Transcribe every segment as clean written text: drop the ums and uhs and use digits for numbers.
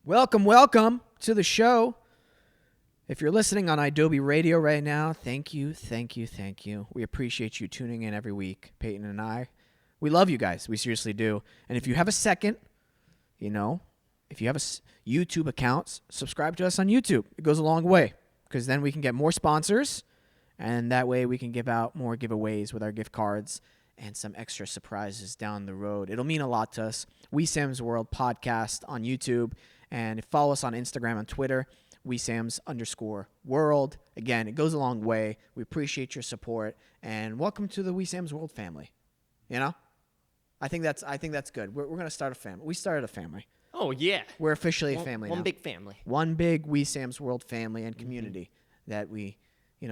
Welcome to the show. If you're listening on Adobe Radio right now, thank you. We appreciate you tuning in every week, Peyton and I. We love you guys. We seriously do. And if you have a second, if you have a YouTube account, subscribe to us on YouTube. It goes a long way because then we can get more sponsors, and that way we can give out more giveaways with our gift cards and some extra surprises down the road. It'll mean a lot to us. Wesam's World Podcast on YouTube, and follow us on Instagram and Twitter, Wesams_world. Again, it goes a long way. We appreciate your support, and welcome to the Wesam's World family. I think that's good. We're going to start a family. We started a family. Oh, yeah. We're officially a family now. One big family. One big Wesam's World family and community that we,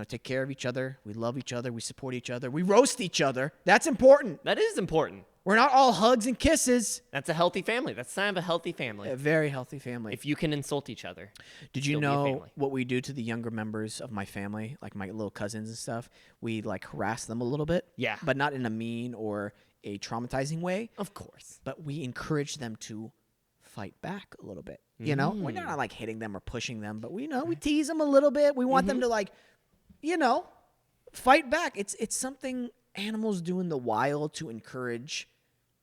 take care of each other. We love each other. We support each other. We roast each other. That's important. That is important. We're not all hugs and kisses. That's a healthy family. That's the sign of a healthy family. A very healthy family. If you can insult each other. Did you know what we do to the younger members of my family, like my little cousins and stuff? We harass them a little bit. Yeah. But not in a mean or a traumatizing way. Of course. But we encourage them to fight back a little bit. We're not hitting them or pushing them, but we tease them a little bit. We want them to fight back. It's something animals do in the wild to encourage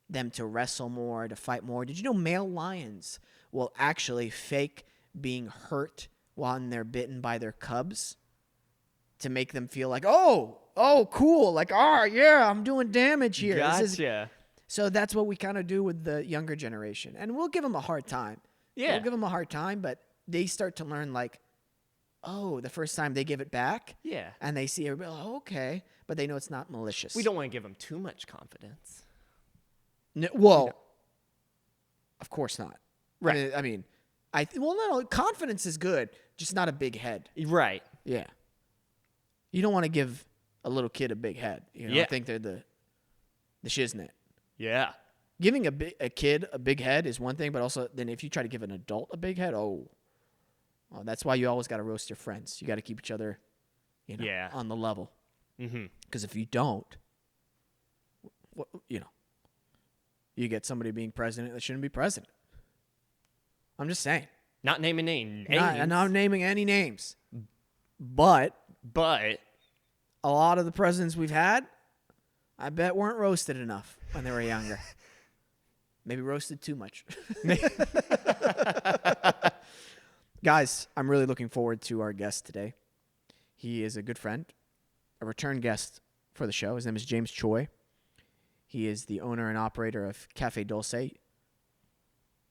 them to wrestle more, to fight more. Did you know male lions will actually fake being hurt while they're bitten by their cubs to make them feel like, oh, cool. Yeah, I'm doing damage here. Gotcha. So that's what we kind of do with the younger generation. And we'll give them a hard time. Yeah. We'll give them a hard time, but they start to learn the first time they give it back. Yeah. And they see everybody, okay. But they know it's not malicious. We don't want to give them too much confidence. Of course not. Right. Confidence is good, just not a big head. Right. Yeah. You don't want to give a little kid a big head. I think they're the shiznit. Yeah. Giving a kid a big head is one thing, but also then if you try to give an adult a big head, that's why you always got to roast your friends. You got to keep each other, on the level. Because if you don't, you get somebody being president that shouldn't be president. I'm just saying. Not naming names. Not naming any names. But a lot of the presidents we've had, I bet weren't roasted enough when they were younger. Maybe roasted too much. Guys, I'm really looking forward to our guest today. He is a good friend, a return guest for the show. His name is James Choi. He is the owner and operator of Cafe Dulce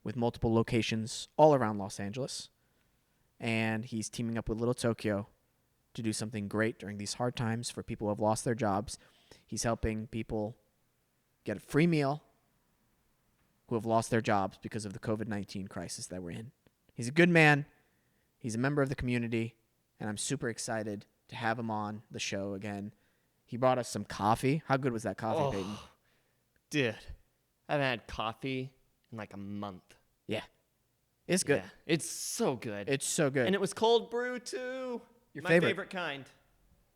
with multiple locations all around Los Angeles. And he's teaming up with Little Tokyo to do something great during these hard times for people who have lost their jobs. He's helping people get a free meal who have lost their jobs because of the COVID-19 crisis that we're in. He's a good man. He's a member of the community, and I'm super excited to have him on the show again. He brought us some coffee. How good was that coffee, Peyton? Dude, I haven't had coffee in a month. Yeah. It's good. Yeah. It's so good. It's so good. And it was cold brew, too. Your My favorite kind.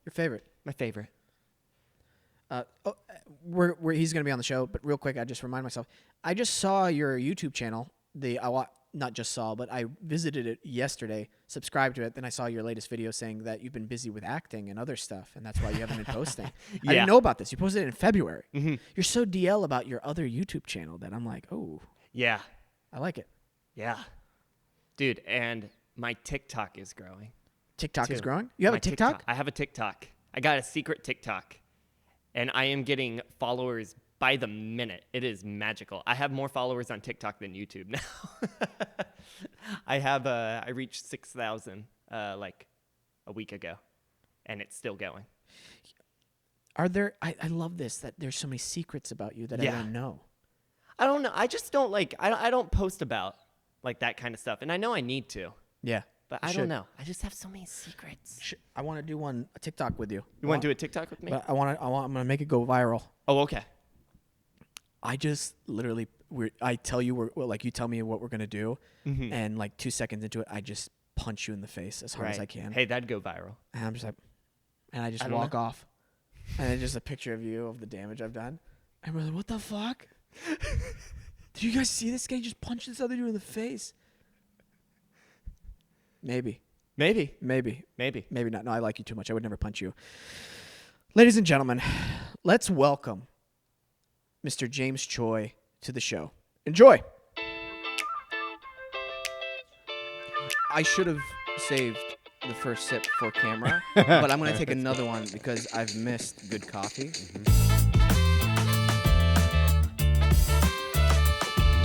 Your favorite? My favorite. He's going to be on the show, but real quick, I just remind myself. I just saw your YouTube channel. Not just saw, but I visited it yesterday, subscribed to it. Then I saw your latest video saying that you've been busy with acting and other stuff, and that's why you haven't been posting. I didn't know about this. You posted it in February. You're so DL about your other YouTube channel that I'm like, oh. Yeah. I like it. Yeah. Dude, and my TikTok is growing. TikTok is growing? You have a TikTok? I have a TikTok. I got a secret TikTok, and I am getting followers by the minute. It is magical. I have more followers on TikTok than YouTube now. I reached 6,000 a week ago, and it's still going. Are there? I love this that there's so many secrets about you that I don't know. I don't know. I just don't I don't post about that kind of stuff, and I know I need to. Yeah. But I don't know. I just have so many secrets. I want to do a TikTok with you. You want to do a TikTok with me? But I'm gonna make it go viral. Oh, okay. I just literally, I tell you, you tell me what we're going to do, and 2 seconds into it, I just punch you in the face as hard as I can. Hey, that'd go viral. And I'm just like, and I just walk off. And it's just a picture of you of the damage I've done. And we're like, what the fuck? Did you guys see this guy just punch this other dude in the face? Maybe. Maybe. Maybe. Maybe. Maybe not. No, I like you too much. I would never punch you. Ladies and gentlemen, let's welcome Mr. James Choi to the show. Enjoy. I should have saved the first sip for camera, but I'm going to take another one because I've missed good coffee.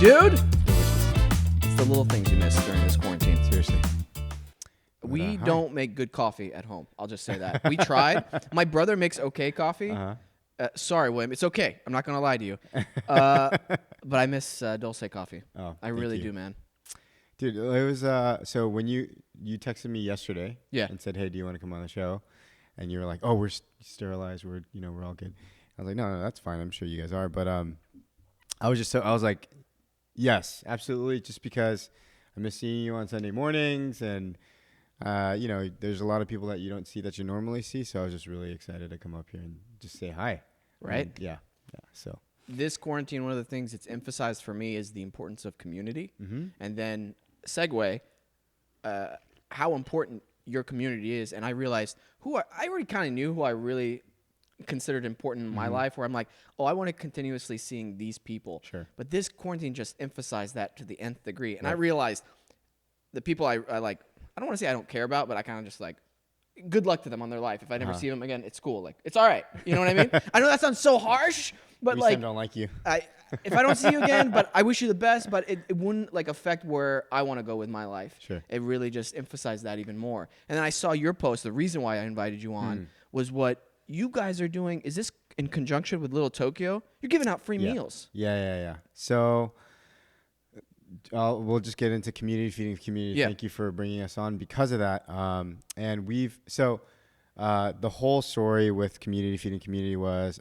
Dude! It's the little things you miss during this quarantine. Seriously. We don't make good coffee at home. I'll just say that. We tried. My brother makes okay coffee. Sorry, William. It's okay. I'm not going to lie to you. But I miss Dulce coffee. Oh, I really do, man. Dude, it was so when you texted me yesterday and said, "Hey, do you want to come on the show?" And you were like, "Oh, we're sterilized. We're all good." I was like, "No, that's fine. I'm sure you guys are." But I was like, "Yes, absolutely." Just because I miss seeing you on Sunday mornings, and there's a lot of people that you don't see that you normally see. So I was just really excited to come up here and just say hi. Right? Yeah. So this quarantine, one of the things it's emphasized for me is the importance of community, and then segue, how important your community is. And I realized I already kind of knew who I really considered important in my life, where I'm like, oh, I want to continuously seeing these people. Sure. But this quarantine just emphasized that to the nth degree. And I realized the people I like, I don't want to say I don't care about, but I kind of just like, good luck to them on their life. If I never see them again, it's cool. Like, it's all right. You know what I mean? I know that sounds so harsh, but we like, don't like you. If I don't see you again, but I wish you the best, but it wouldn't like affect where I want to go with my life. Sure. It really just emphasized that even more. And then I saw your post. The reason why I invited you on was what you guys are doing. Is this in conjunction with Little Tokyo? You're giving out free meals. Yeah. So we'll just get into community feeding the community. Yeah. Thank you for bringing us on because of that. And the whole story with community feeding community was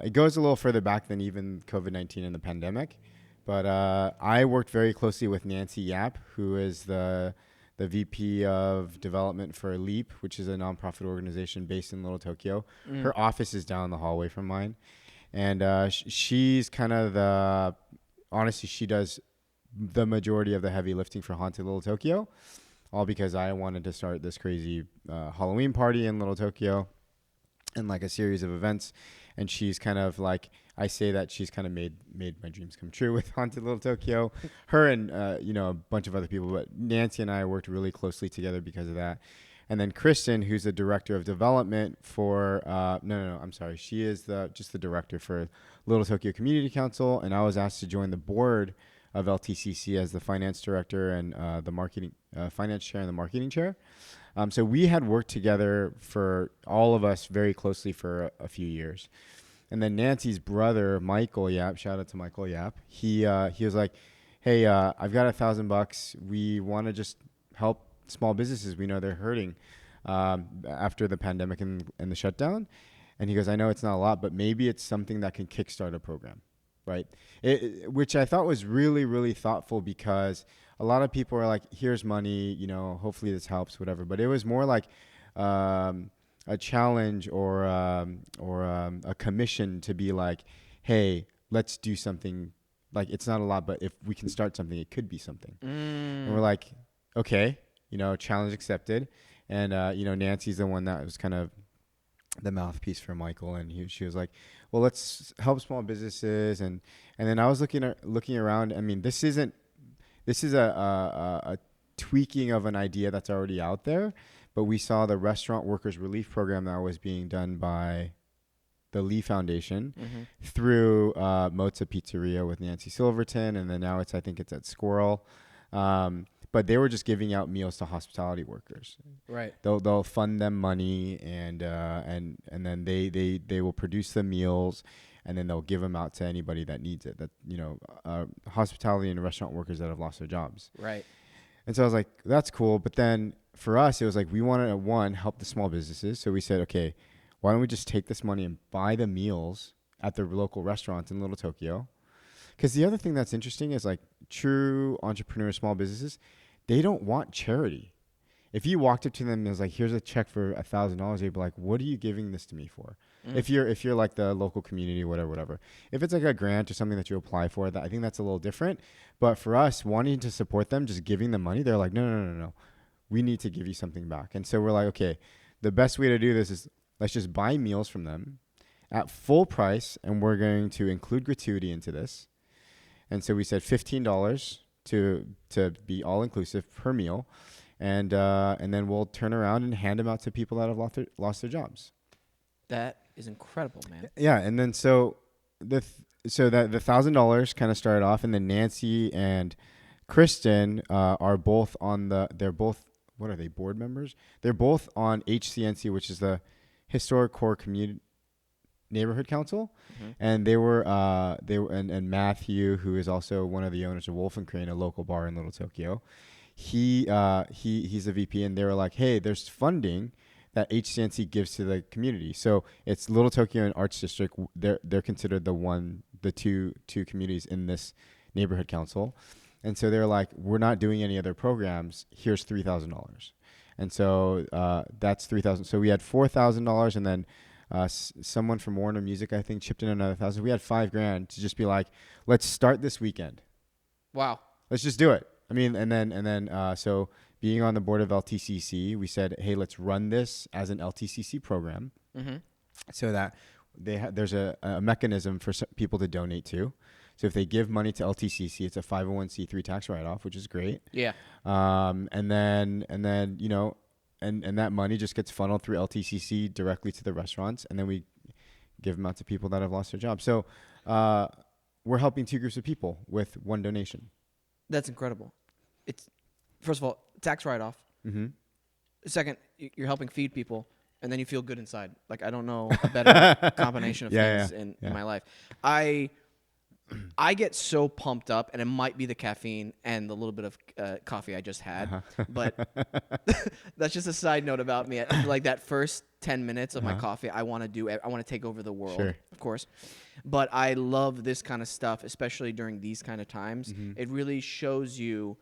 it goes a little further back than even COVID-19 and the pandemic. But I worked very closely with Nancy Yap, who is the VP of development for LEAP, which is a nonprofit organization based in Little Tokyo. Her office is down the hallway from mine. And she's kind of honestly, she does the majority of the heavy lifting for Haunted Little Tokyo, all because I wanted to start this crazy Halloween party in Little Tokyo and like a series of events. And she's kind of like, I say that she's kind of made my dreams come true with Haunted Little Tokyo. Her and, a bunch of other people, but Nancy and I worked really closely together because of that. And then Kristen, who's the director of development for, I'm sorry. She is just the director for Little Tokyo Community Council. And I was asked to join the board of LTCC as the finance director and the marketing finance chair and the marketing chair. So we had worked together for all of us very closely for a few years. And then Nancy's brother, Michael Yap, shout out to Michael Yap. He was like, hey, I've got $1,000. We want to just help small businesses. We know they're hurting after the pandemic and the shutdown. And he goes, I know it's not a lot, but maybe it's something that can kickstart a program, right? Which I thought was really, really thoughtful, because a lot of people are like, here's money, hopefully this helps, whatever. But it was more like a challenge or a commission to be like, hey, let's do something. Like, it's not a lot, but if we can start something, it could be something. And we're like, okay, challenge accepted. And, Nancy's the one that was kind of the mouthpiece for Michael. And she was like, well, let's help small businesses. And then I was looking around. I mean, this is a tweaking of an idea that's already out there, but we saw the Restaurant Workers Relief Program that was being done by the Lee Foundation through Mozza Pizzeria with Nancy Silverton, and then now I think it's at Squirrel. But they were just giving out meals to hospitality workers. Right. They'll fund them money, and then they will produce the meals, and then they'll give them out to anybody that needs it. That hospitality and restaurant workers that have lost their jobs. Right. And so I was like, that's cool. But then for us, it was like we wanted to help the small businesses. So we said, okay, why don't we just take this money and buy the meals at the local restaurants in Little Tokyo? Because the other thing that's interesting is, like, true entrepreneurs, small businesses, they don't want charity. If you walked up to them and was like, here's a check for $1,000, they'd be like, what are you giving this to me for? If you're like the local community, whatever. If it's like a grant or something that you apply for, I think that's a little different. But for us, wanting to support them, just giving them money, they're like, no. We need to give you something back. And so we're like, okay, the best way to do this is let's just buy meals from them at full price, and we're going to include gratuity into this. And so we said $15 to be all inclusive per meal, and then we'll turn around and hand them out to people that have lost their jobs. That is incredible, man. Yeah, and then so the $1,000 kind of started off, and then Nancy and Kristen are both on they're both, what are they, board members? They're both on HCNC, which is the Historic Core Community Neighborhood Council, and they were and Matthew, who is also one of the owners of Wolf and Crane, a local bar in Little Tokyo. He's a VP, and they were like, hey, there's funding that HCNC gives to the community. So it's Little Tokyo and Arts District. They're considered the two communities in this neighborhood council. And so they're like, we're not doing any other programs. Here's $3,000. And so that's $3,000. So we had $4,000, and then someone from Warner Music, I think, chipped in another $1,000. We had $5,000 to just be like, let's start this weekend. Wow. Let's just do it. I mean, and then so being on the board of LTCC, we said, hey, let's run this as an LTCC program, so that there's a mechanism for people to donate to. So if they give money to LTCC, it's a 501c3 tax write-off, which is great. Yeah. And then you know, and that money just gets funneled through LTCC directly to the restaurants, and then we give them out to people that have lost their jobs. So we're helping two groups of people with one donation. That's incredible. It's, first of all, tax write-off. Second, you're helping feed people, and then you feel good inside. Like, I don't know a better combination of things in my life. I get so pumped up, and it might be the caffeine and the little bit of coffee I just had, but that's just a side note about me. Like that first 10 minutes of my coffee, I want to take over the world, of course. But I love this kind of stuff, especially during these kind of times. It really shows you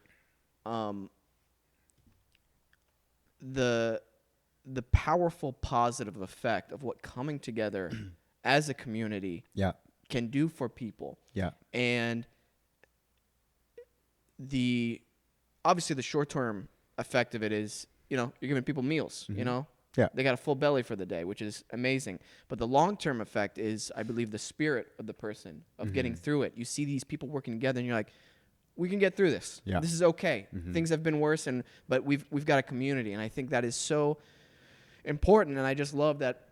the powerful positive effect of what coming together as a community can do for people. And obviously the short-term effect of it is, you know, you're giving people meals, you know? They got a full belly for the day, which is amazing. But the long-term effect is, I believe, the spirit of the person of getting through it. You see these people working together, and you're like, we can get through this. This is okay. Things have been worse, but we've got a community, and I think that is so important. And I just love that,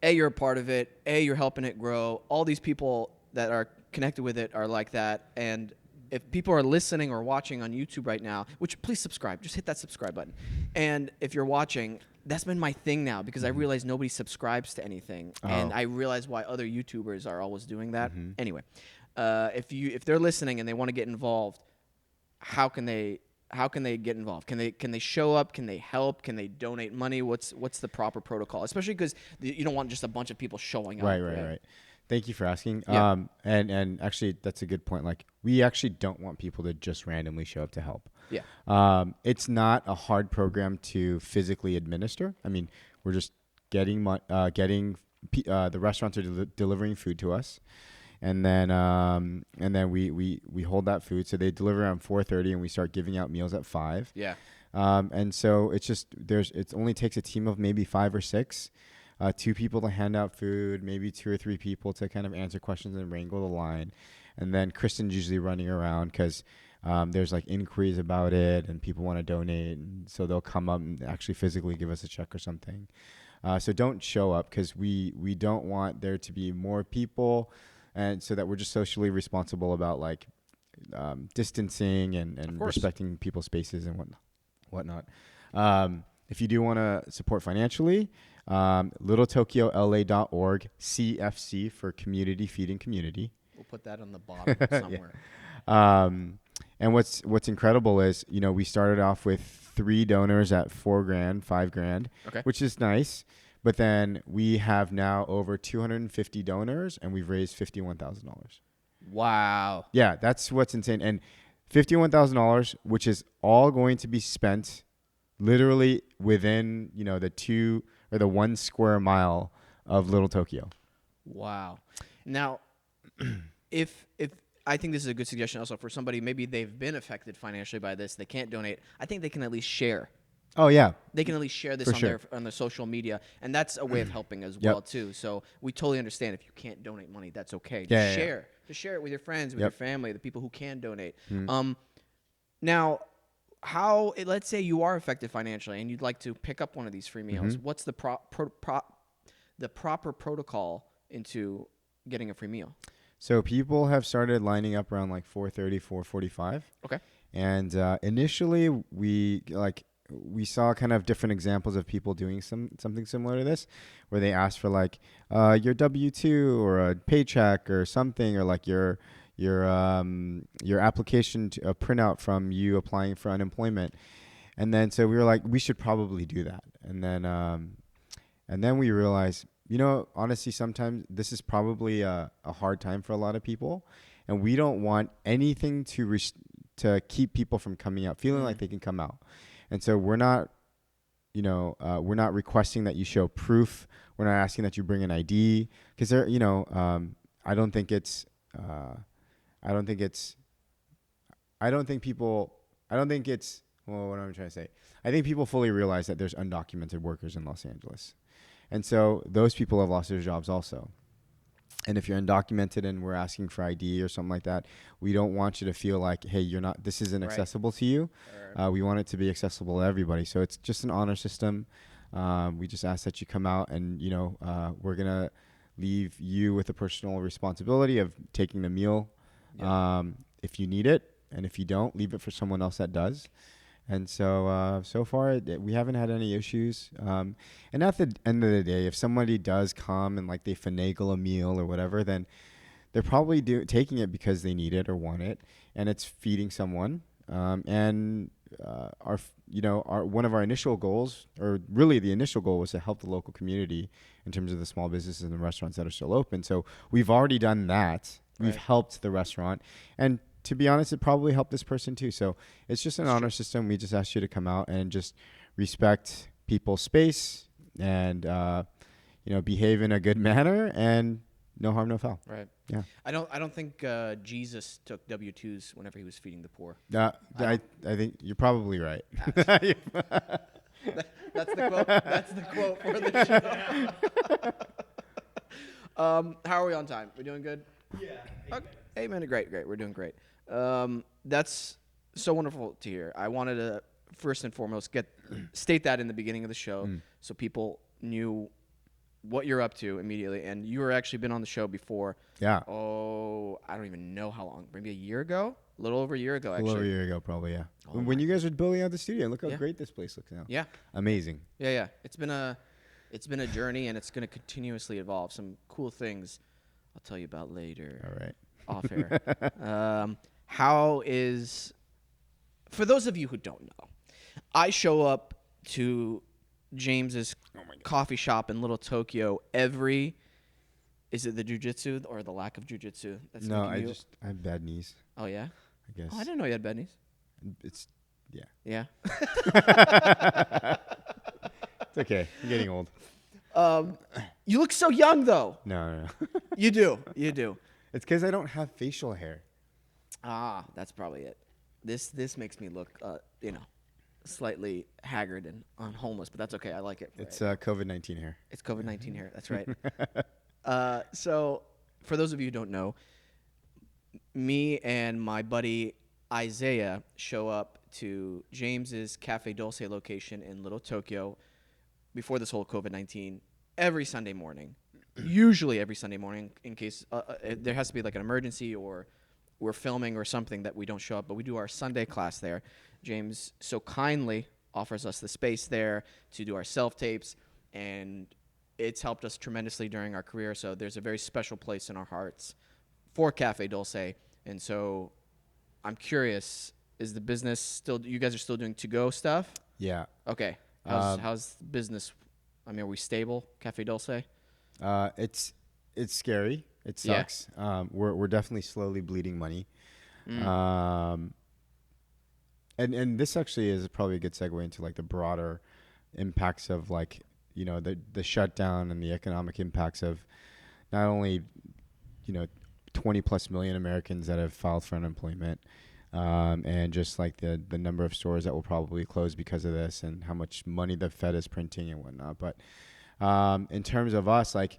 A, you're a part of it. A, you're helping it grow. All these people that are connected with it are like that. And if people are listening or watching on YouTube right now, which please subscribe. Just hit that subscribe button. And if you're watching, that's been my thing now, because I realize nobody subscribes to anything. And I realize why other YouTubers are always doing that. Anyway, if they're listening and they want to get involved, how can they get involved? Can they show up? Can they help? Can they donate money? What's the proper protocol? Especially because you don't want just a bunch of people showing up. Right. Thank you for asking. Yeah. And actually, that's a good point. Like, we actually don't want people to just randomly show up to help. Yeah. It's not a hard program to physically administer. I mean, we're just getting the restaurants are delivering food to us. And then we hold that food. So they deliver around 4:30, and we start giving out meals at 5. Yeah. And so it only takes a team of maybe 5 or 6, 2 people to hand out food, maybe 2 or 3 people to kind of answer questions and wrangle the line. And then Kristen's usually running around because there's like inquiries about it, and people want to donate, and so they'll come up and actually physically give us a check or something. So don't show up, because we don't want there to be more people. And so that we're just socially responsible about like distancing and respecting people's spaces and whatnot. If you do want to support financially, littletokyola.org, CFC for Community Feeding Community. We'll put that on the bottom somewhere. And what's incredible is, you know, we started off with 3 donors at $4,000, $5,000, which is nice. But then we have now over 250 donors, and we've raised $51,000. Wow. Yeah, that's what's insane. And $51,000, which is all going to be spent literally within, you know, the 1 square mile of Little Tokyo. Wow. Now, if I think this is a good suggestion also for somebody, maybe they've been affected financially by this, they can't donate. I think they can at least share. Oh yeah, They can at least share this For on sure. their social media, and that's a way of helping as Yep. well too. So we totally understand if you can't donate money, that's okay. Just Yeah, yeah, share. Just share it with your friends, with Yep. your family, the people who can donate. Mm. Now, let's say you are affected financially and you'd like to pick up one of these free meals. What's the the proper protocol into getting a free meal? So people have started lining up around like 4:30, 4:45. Okay. And initially, we saw kind of different examples of people doing something similar to this, where they asked for like your W-2 or a paycheck or something, or like your application to a printout from you applying for unemployment. And then so we were like, we should probably do that. And then we realized, honestly, sometimes this is probably a hard time for a lot of people, and we don't want anything to keep people from coming out, feeling like they can come out. And so we're not requesting that you show proof. We're not asking that you bring an ID, because I don't think it's well, what am I trying to say? I think people fully realize that there's undocumented workers in Los Angeles. And so those people have lost their jobs also. And if you're undocumented and we're asking for ID or something like that, we don't want you to feel like, hey, this isn't Right. accessible to you. We want it to be accessible to everybody. So it's just an honor system. We just ask that you come out, and, we're going to leave you with the personal responsibility of taking the meal if you need it. And if you don't, leave it for someone else that does. And so far, we haven't had any issues. And at the end of the day, if somebody does come and like they finagle a meal or whatever, then they're probably taking it because they need it or want it, and it's feeding someone. One of our initial goals, or really the initial goal, was to help the local community in terms of the small businesses and the restaurants that are still open. So we've already done that. Right. We've helped the restaurant, and to be honest, it probably helped this person too. So it's just an honor system. We just ask you to come out and just respect people's space and, behave in a good manner, and no harm, no foul. Right. Yeah. I don't think Jesus took W-2s whenever he was feeding the poor. I think you're probably right. That's the quote. That's the quote for the show. How are we on time? We doing good? Yeah. Okay. Hey, man, great. We're doing great. That's so wonderful to hear. I wanted to first and foremost state that in the beginning of the show, so people knew what you're up to immediately. And you were actually been on the show before. Yeah. Oh, I don't even know how long. Maybe a year ago? A little over a year ago, A actually. little over a year ago, probably, yeah. Oh when you guys were building out the studio, look how great this place looks now. Yeah. Amazing. Yeah. It's been a journey, and it's going to continuously evolve. Some cool things I'll tell you about later. All right. Off air. For those of you who don't know, I show up to James's coffee shop in Little Tokyo is it the jujitsu or the lack of jujitsu? No, I have bad knees, Oh, yeah? I guess. Oh, I didn't know you had bad knees. It's, yeah. Yeah. It's okay. I'm getting old. You look so young, though. No. You do. It's because I don't have facial hair. Ah, that's probably it. This makes me look, slightly haggard and homeless, but that's okay. I like it. It's COVID-19 hair. It's COVID-19 hair. That's right. So, for those of you who don't know, me and my buddy Isaiah show up to James's Cafe Dulce location in Little Tokyo before this whole COVID-19 every Sunday morning. Usually every Sunday morning, in case there has to be like an emergency or we're filming or something that we don't show up, but we do our Sunday class there. James so kindly offers us the space there to do our self-tapes, and it's helped us tremendously during our career, so there's a very special place in our hearts for Cafe Dulce. And so I'm curious, is the business still, you guys are still doing to-go stuff? Yeah. Okay. How's business? I mean, are we stable, Cafe Dulce? It's scary. It sucks. Yeah. We're definitely slowly bleeding money. And this actually is probably a good segue into like the broader impacts of like, the shutdown and the economic impacts of not only 20 plus million Americans that have filed for unemployment, and just like the number of stores that will probably close because of this, and how much money the Fed is printing and whatnot. But in terms of us, like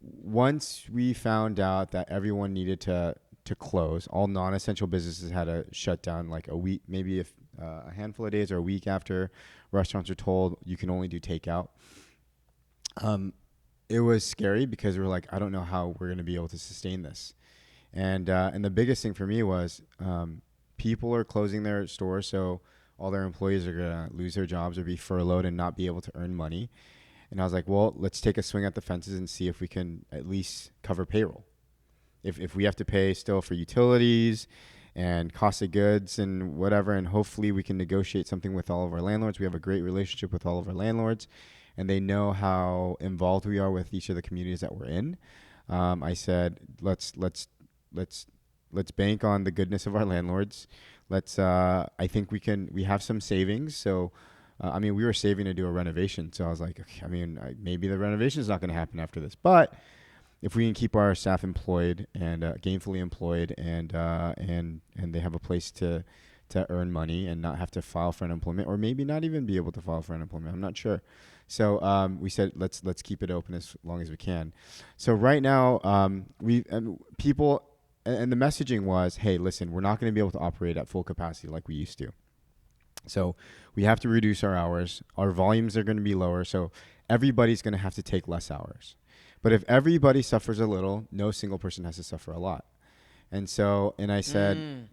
once we found out that everyone needed to close, all non-essential businesses had to shut down like a week, maybe if a handful of days or a week after restaurants are told you can only do takeout. It was scary because we were like, I don't know how we're going to be able to sustain this. And the biggest thing for me was people are closing their stores, so all their employees are going to lose their jobs or be furloughed and not be able to earn money. And I was like, well, let's take a swing at the fences and see if we can at least cover payroll. If we have to pay still for utilities and cost of goods and whatever, and hopefully we can negotiate something with all of our landlords. We have a great relationship with all of our landlords, and they know how involved we are with each of the communities that we're in. I said, let's bank on the goodness of our landlords. I think we have some savings. So, we were saving to do a renovation. So I was like, okay, maybe the renovation is not going to happen after this, but if we can keep our staff employed and gainfully employed, and they have a place to earn money and not have to file for unemployment, or maybe not even be able to file for unemployment, I'm not sure. So we said let's keep it open as long as we can. So right now people and the messaging was, hey, listen, we're not going to be able to operate at full capacity like we used to. So we have to reduce our hours. Our volumes are going to be lower. So everybody's going to have to take less hours. But if everybody suffers a little, no single person has to suffer a lot. And so, and I said,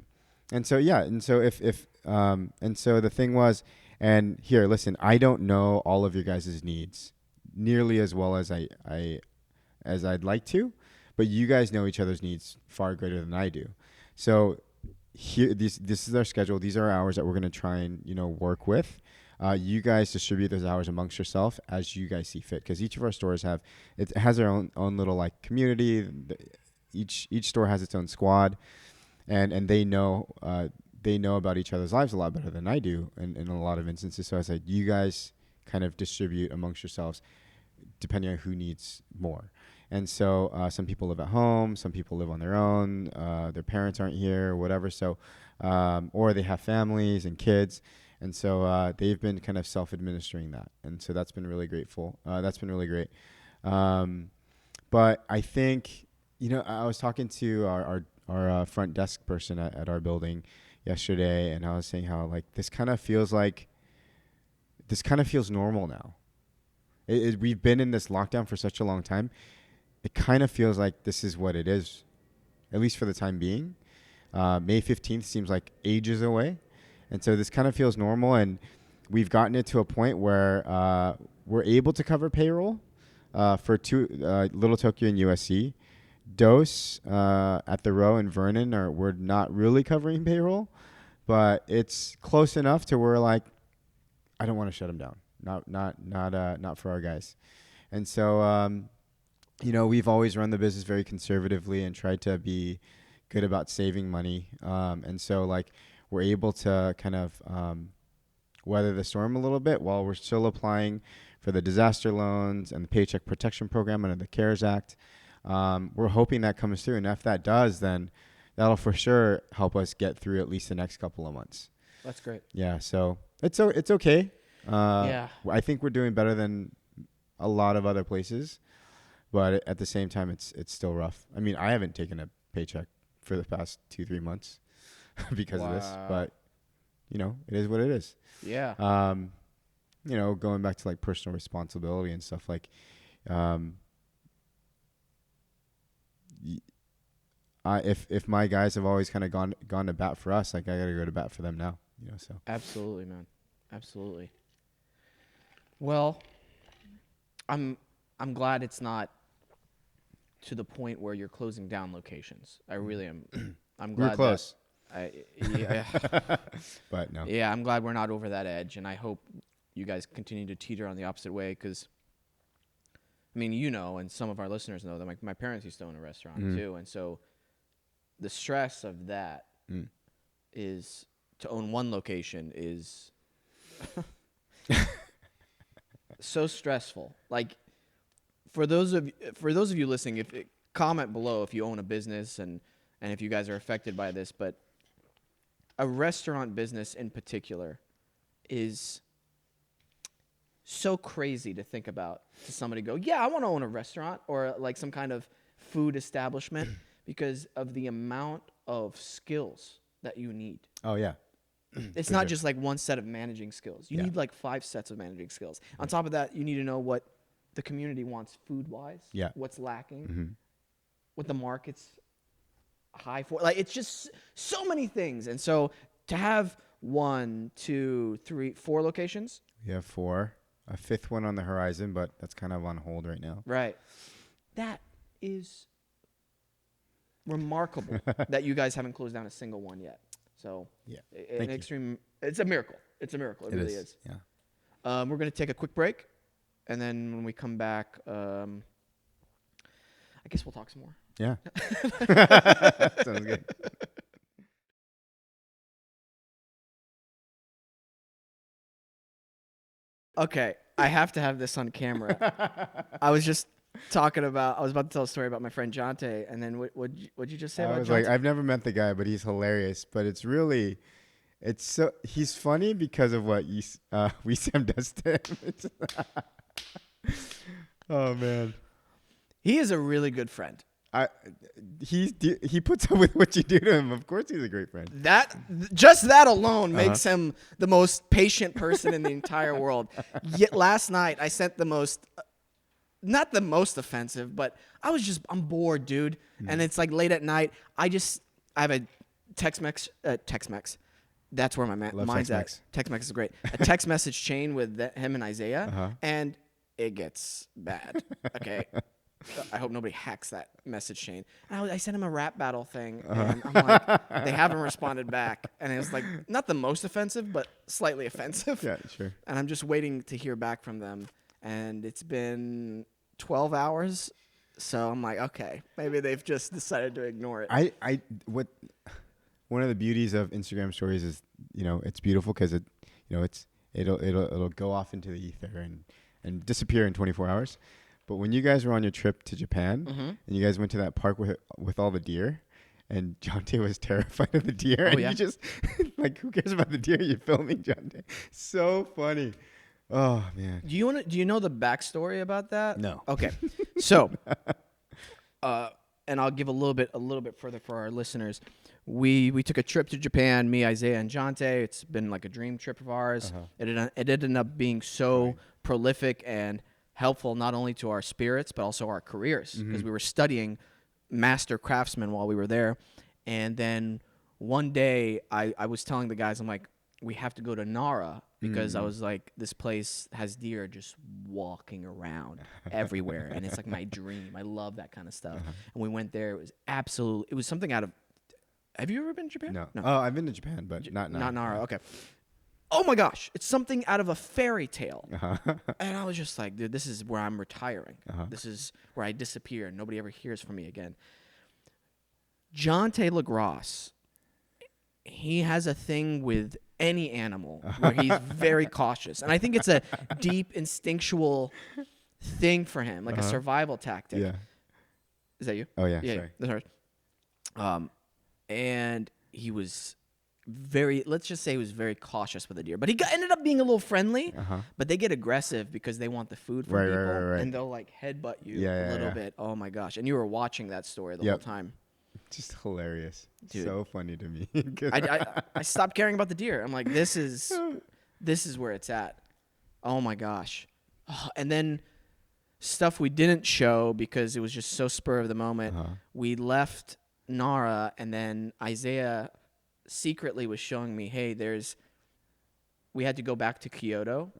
and so the thing was, and here, listen, I don't know all of your guys' needs nearly as well as as I'd like to, but you guys know each other's needs far greater than I do. So here, this is our schedule. These are our hours that we're going to try and, work with. You guys distribute those hours amongst yourself as you guys see fit, because each of our stores has their own little like community. Each store has its own squad, and they know about each other's lives a lot better than I do in a lot of instances. So I said, you guys kind of distribute amongst yourselves depending on who needs more. And so some people live at home, some people live on their own, their parents aren't here, whatever. So, or they have families and kids. And so they've been kind of self-administering that. And so that's been really grateful. That's been really great. But I think, I was talking to our front desk person at our building yesterday, and I was saying how like this kind of feels normal now. We've been in this lockdown for such a long time. It kind of feels like this is what it is, at least for the time being. May 15th seems like ages away. And so this kind of feels normal, and we've gotten it to a point where we're able to cover payroll for two, Little Tokyo and USC. Dose at the Row and Vernon we're not really covering payroll, but it's close enough to where like I don't want to shut them down. Not for our guys. And so we've always run the business very conservatively and tried to be good about saving money. And so like we're able to kind of weather the storm a little bit while we're still applying for the disaster loans and the Paycheck Protection Program under the CARES Act. We're hoping that comes through. And if that does, then that'll for sure help us get through at least the next couple of months. That's great. Yeah. So it's okay. Yeah. I think we're doing better than a lot of other places, but at the same time, it's still rough. I mean, I haven't taken a paycheck for the past 2-3 months because of this, but it is what it is. Yeah. Going back to like personal responsibility and stuff like, if my guys have always kind of gone to bat for us, like I got to go to bat for them now, so. Absolutely, man. Absolutely. Well, I'm glad it's not to the point where you're closing down locations. I really am. I'm glad we're close. Yeah. But no. Yeah, I'm glad we're not over that edge, and I hope you guys continue to teeter on the opposite way, because I mean, and some of our listeners know that my parents used to own a restaurant too, and so the stress of that is to own one location is so stressful. Like for those of you listening, comment below if you own a business and if you guys are affected by this, but a restaurant business in particular is so crazy to think about. To somebody go, yeah, I want to own a restaurant or like some kind of food establishment because of the amount of skills that you need. Oh yeah. It's For not sure. just like one set of managing skills. You Yeah. need like 5 sets of managing skills. On top of that, you need to know what the community wants food-wise, Yeah. what's lacking, Mm-hmm. what the market's high for. Like, it's just so many things. And so to have 1, 2, 3, 4 locations, We have 4. A 5th one on the horizon, but that's kind of on hold right now. right? That is remarkable that you guys haven't closed down a single one yet. So Yeah. an extreme. It's a miracle. It's a miracle. It really is. Yeah. We're going to take a quick break, and then when we come back, I guess we'll talk some more. Yeah. Sounds good. Okay, I have to have this on camera. I was about to tell a story about my friend Jonte, and then what'd you just say I about was Jonte? like, I've never met the guy, but he's hilarious. But he's funny because of what Wesam does to him. Oh man, He is a really good friend. he puts up with what you do to him. Of course, he's a great friend. Just that alone makes him the most patient person in the entire world. Yet last night I sent not the most offensive, but I'm bored, dude. And it's like late at night. I have a Tex-Mex. That's where my Love mind's Tex-Mex. at. Tex-Mex is great. A text message chain with him and Isaiah, and it gets bad. Okay. I hope nobody hacks that message chain. And I sent him a rap battle thing, and I'm like, they haven't responded back. And it was like, not the most offensive, but slightly offensive. Yeah, sure. And I'm just waiting to hear back from them. And it's been 12 hours. So I'm like, okay, maybe they've just decided to ignore it. One of the beauties of Instagram stories is, it's beautiful because it'll go off into the ether and disappear in 24 hours. But when you guys were on your trip to Japan and you guys went to that park with all the deer, and Jonte was terrified of the deer, and you just like, who cares about the deer? You're filming Jonte. So funny. Oh man. Do you know the backstory about that? No. Okay. So, and I'll give a little bit further for our listeners. We took a trip to Japan, me, Isaiah, and Jonte. It's been like a dream trip of ours. It ended up being so prolific and helpful not only to our spirits but also our careers, because we were studying master craftsmen while we were there. And then one day I was telling the guys, I'm like, we have to go to Nara, because I was like, this place has deer just walking around everywhere, and it's like my dream. I love that kind of stuff. And we went there. It was something out of. Have you ever been to Japan? No. Oh, I've been to Japan, but not Nara. Not Nara. Okay. Oh my gosh, it's something out of a fairy tale. And I was just like, dude, this is where I'm retiring. This is where I disappear and nobody ever hears from me again. Jonte LaGrosse, he has a thing with any animal where he's very cautious. And I think it's a deep instinctual thing for him, like a survival tactic. Yeah. Is that you? Oh yeah. Yeah, Sorry. that's right. And he was let's just say he was very cautious with the deer, but he ended up being a little friendly. But they get aggressive because they want the food from people, Right. and they'll like headbutt you Yeah, a little yeah. this. Oh my gosh! And you were watching that story the whole time. Just hilarious. Dude. So funny to me. I stopped caring about the deer. I'm like, this is where it's at. Oh my gosh! And then stuff we didn't show because it was just so spur of the moment. We left Nara, and then Isaiah secretly was showing me, hey, we had to go back to Kyoto.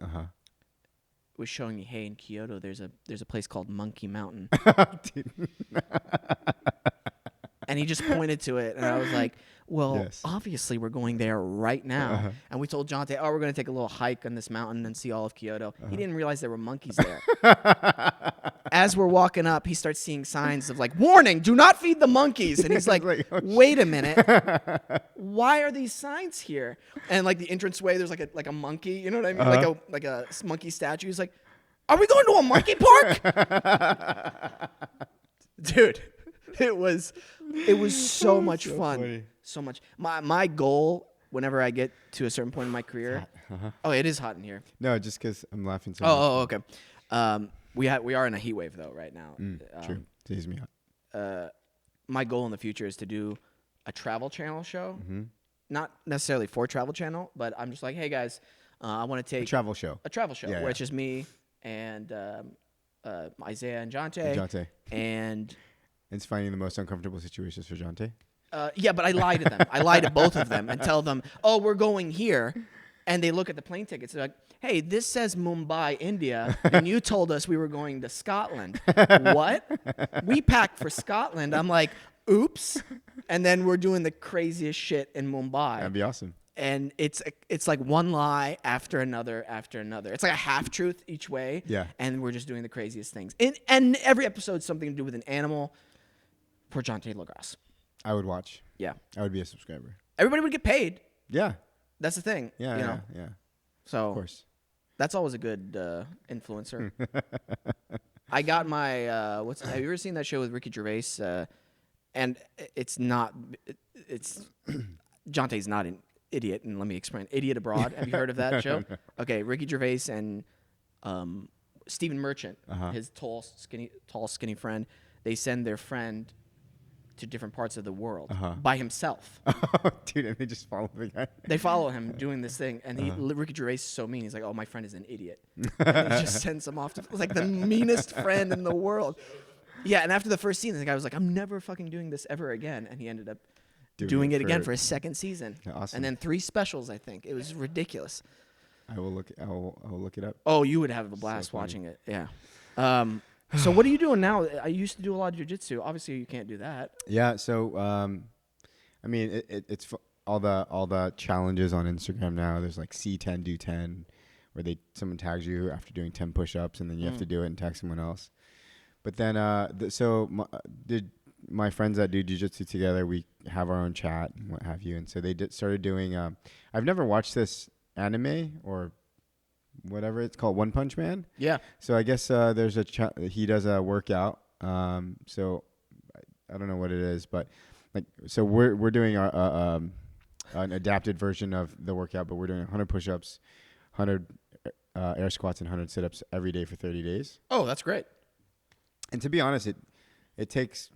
Was showing me, hey, in Kyoto there's a place called Monkey Mountain. And he just pointed to it, and I was like, well, obviously we're going there right now. And we told Jonte, we're going to take a little hike on this mountain and see all of Kyoto. He didn't realize there were monkeys there. As we're walking up, he starts seeing signs of like, warning, do not feed the monkeys. And he's like, wait a minute. Why are these signs here? And like the entranceway, there's like a monkey, you know what I mean? Like a monkey statue. He's like, Are we going to a monkey park? Dude, it was so much so fun. funny. So much. My goal whenever I get to a certain point in my career. Uh-huh. Oh, it is hot in here. No, just because I'm laughing so much. Oh, okay. We are in a heat wave though right now. True. Tease me out. My goal in the future is to do a Travel Channel show. Mm-hmm. Not necessarily for Travel Channel, but I'm just like, hey guys, I want to take A travel show. a travel show, Yeah, where yeah. it's just me and Isaiah and Jonte. Jonte. And It's finding the most uncomfortable situations for Jonte. yeah, but I lie to them. I lie to both of them and tell them, oh, we're going here. And they look at the plane tickets. They're like, hey, this says Mumbai, India, and you told us we were going to Scotland. What? We packed for Scotland. I'm like, oops. And then we're doing the craziest shit in Mumbai. That'd be awesome. And it's like one lie after another after another. It's like a half truth each way. Yeah. And we're just doing the craziest things. And every episode's something to do with an animal. For Jonte Lagras. I would watch. Yeah. I would be a subscriber. Everybody would get paid. Yeah. That's the thing. Yeah. You Yeah. know? Yeah. So Of course. that's always a good influencer. I got my have you ever seen that show with Ricky Gervais? And it's not it's Jonte's not an idiot, and let me explain. Idiot Abroad. Have you heard of that show? No. Okay, Ricky Gervais and Stephen Merchant, Uh-huh. his tall skinny friend, they send their friend to different parts of the world by himself. Oh, dude, and they just follow the guy. They follow him doing this thing, and Ricky Gervais is so mean. He's like, "Oh, my friend is an idiot," and he just sends him off to like the meanest friend in the world. Yeah, and after the first season, the guy was like, "I'm never fucking doing this ever again," and he ended up doing it again for a second season, Awesome. and then 3 specials. I think it was ridiculous. I will look it up. Oh, you would have a blast funny. watching it. Yeah. So what are you doing now? I used to do a lot of jiu-jitsu. Obviously, you can't do that. Yeah. So, I mean, it's all the challenges on Instagram now. There's like C10 do 10, where someone tags you after doing 10 push-ups, and then you have to do it and tag someone else. But then, my friends that do jiu-jitsu together, we have our own chat and what have you. And so they started doing. I've never watched this anime or whatever it's called, One Punch Man. Yeah. So I guess there's he does a workout. So I don't know what it is, but like, so we're doing our an adapted version of the workout, but we're doing 100 push-ups, 100 air squats, and 100 sit-ups every day for 30 days. Oh, that's great. And to be honest, it takes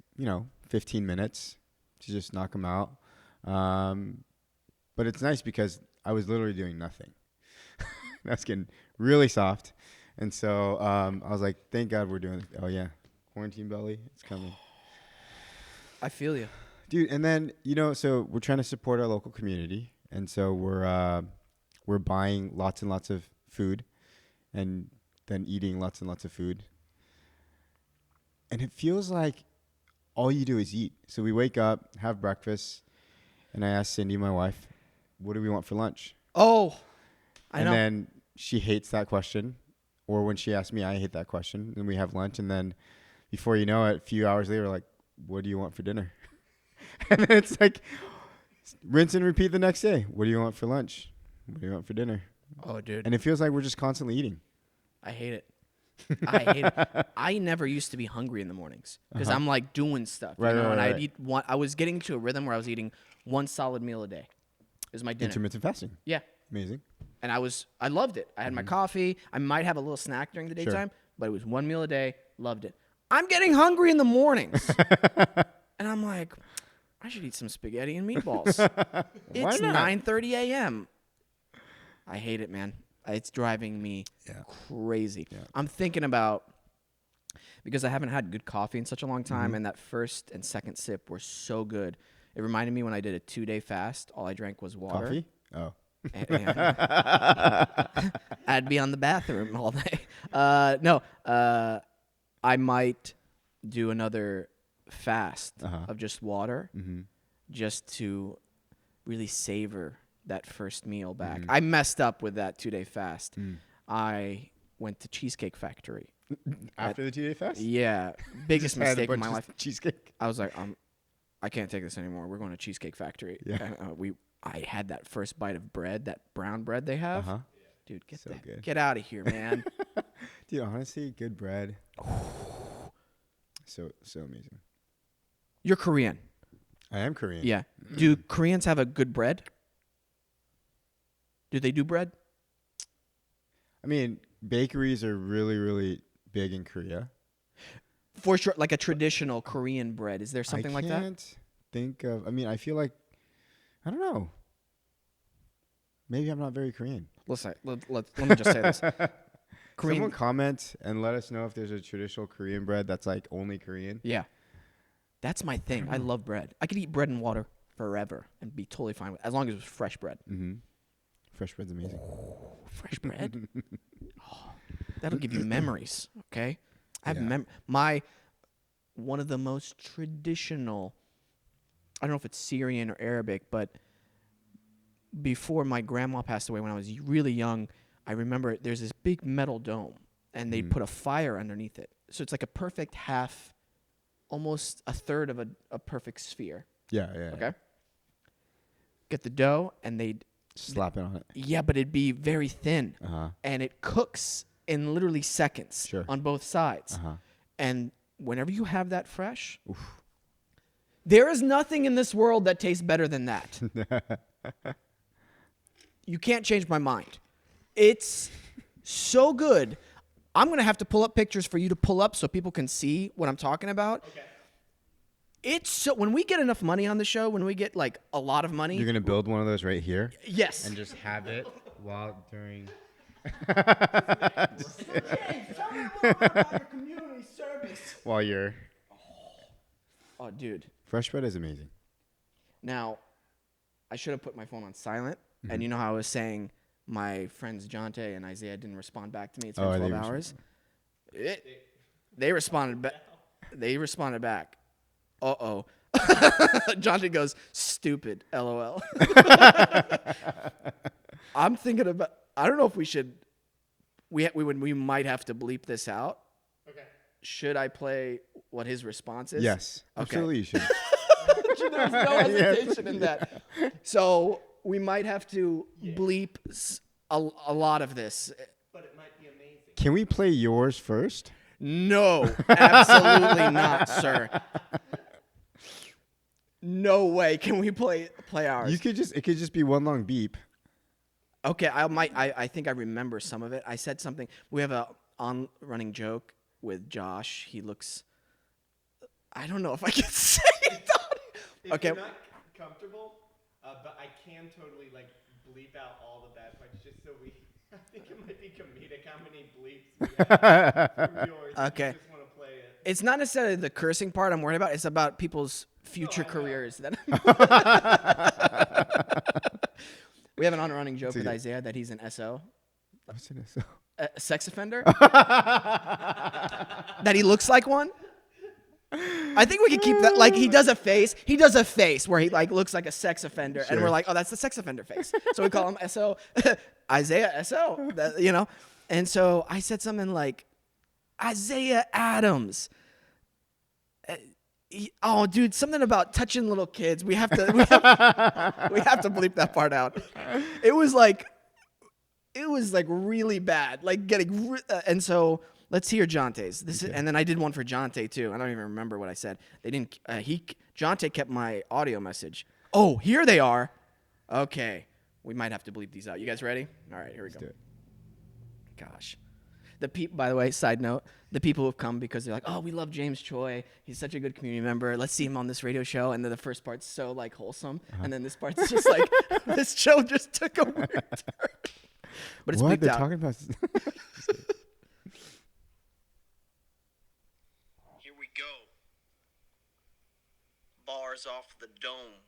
15 minutes to just knock them out. But it's nice because I was literally doing nothing. I was getting really soft. And so I was like, thank God we're doing it. Oh, yeah. Quarantine belly. It's coming. I feel you. Dude, and then, so we're trying to support our local community. And so we're buying lots and lots of food and then eating lots and lots of food. And it feels like all you do is eat. So we wake up, have breakfast, and I ask Cindy, my wife, what do we want for lunch? Oh, I know. And then she hates that question. Or when she asks me, I hate that question. And we have lunch. And then before you know it, a few hours later, we're like, what do you want for dinner? And then it's like, rinse and repeat the next day. What do you want for lunch? What do you want for dinner? Oh, dude. And it feels like we're just constantly eating. I hate it. I hate it. I never used to be hungry in the mornings because I'm like doing stuff. Right, you know? right, And right. I'd eat one. I was getting to a rhythm where I was eating one solid meal a day. It was my dinner. Intermittent fasting. Yeah. Amazing. And I loved it. I had my coffee. I might have a little snack during the Sure. daytime, but it was one meal a day. Loved it. I'm getting hungry in the mornings. And I'm like, I should eat some spaghetti and meatballs. It's not? 9:30 a.m. I hate it, man. It's driving me crazy. Yeah. I'm thinking about, because I haven't had good coffee in such a long time, and that first and second sip were so good. It reminded me when I did a 2-day fast, all I drank was water. Coffee? Oh. I'd be on the bathroom all day. I might do another fast of just water, just to really savor that first meal back. I messed up with that 2-day fast. I went to Cheesecake Factory. After the 2-day fast? Yeah, biggest Had a mistake of bunch my of life. Cheesecake. I was like, I can't take this anymore. We're going to Cheesecake Factory. Yeah. And, I had that first bite of bread, that brown bread they have. Dude, So good. get out of here, man. Dude, honestly, good bread. So amazing. You're Korean. I am Korean. Yeah. Do Koreans have a good bread? Do they do bread? I mean, bakeries are really, really big in Korea. For sure, like a traditional Korean bread. Is there something like that? I can't think of. I mean, I feel like I don't know. Maybe I'm not very Korean. Listen, let me just say this. Korean, Someone comment and let us know if there's a traditional Korean bread that's like only Korean. yeah, that's my thing. I love bread. I could eat bread and water forever and be totally fine with it, as long as it was fresh bread. Mm-hmm. Fresh bread's amazing. Fresh bread? Oh, that'll give you memories, okay? I have Yeah. one of the most traditional, I don't know if it's Syrian or Arabic, but before my grandma passed away when I was really young, I remember there's this big metal dome, and they'd put a fire underneath it. So it's like a perfect half, almost a third of a perfect sphere. Yeah. Okay? Get the dough, and they'd... Slap it on it. Yeah, but it'd be very thin. Uh-huh. And it cooks in literally seconds on both sides. Uh-huh. And whenever you have that fresh, there is nothing in this world that tastes better than that. You can't change my mind. It's so good. I'm going to have to pull up pictures for you to pull up so people can see what I'm talking about. Okay. It's so, when we get enough money on the show, when we get like a lot of money. You're going to build one of those right here? Yes. And just have it during. James, tell me a little bit about your community service. While you're. Oh, dude. Fresh bread is amazing. Now, I should have put my phone on silent. And you know how I was saying my friends Jonte and Isaiah didn't respond back to me. It's been 12 hours. They responded back. They responded back. Uh-oh. Jonte goes, stupid, LOL. I'm thinking about, I don't know if we should, we might have to bleep this out. Okay. Should I play what his response is? Yes. Okay. Absolutely you should. There's no hesitation in that. So we might have to bleep a lot of this. But it might be amazing. Can we play yours first? No, absolutely not, sir. No way can we play ours. It could just be one long beep. Okay, I think I remember some of it. I said something. We have a running joke with Josh. He looks, I don't know if I can say it. Okay. If you're not comfortable, but I can totally like bleep out all the bad parts just so I think it might be comedic how many bleeps we have from yours. Okay. I just want to play it. It's not necessarily the cursing part I'm worried about. It's about people's future careers. We have an running joke with Isaiah that he's an SO. What's an SO? A sex offender? That he looks like one? I think we could keep that. Like he does a face where he like looks like a sex offender, and we're like, oh, that's the sex offender face. So we call him SO, Isaiah SO. You know, and so I said something like, Isaiah Adams. Oh, dude, something about touching little kids. We have to bleep that part out. It was like really bad, like getting, and so. Let's hear Jonte's. And then I did one for Jonte too. I don't even remember what I said. They didn't. Jonte kept my audio message. Oh, here they are. Okay, we might have to bleep these out. You guys ready? All right, here we go. Do it. Gosh, by the way, side note, the people who have come because they're like, oh, we love James Choi. He's such a good community member. Let's see him on this radio show. And then the first part's so like wholesome, and then this part's just like this show just took a weird turn. But it's what bleeped out. talking about? Bars off the dome.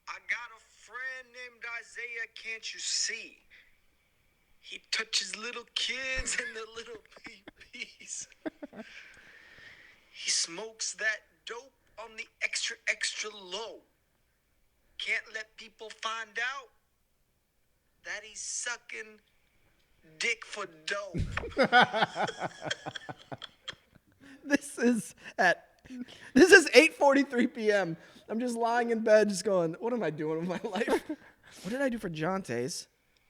I got a friend named Isaiah, can't you see? He touches little kids and the little PPs. He smokes that dope on the extra, extra low. Can't let people find out that he's sucking dick for dope. This is 8:43 p.m. I'm just lying in bed, just going, what am I doing with my life? What did I do for Jonte's?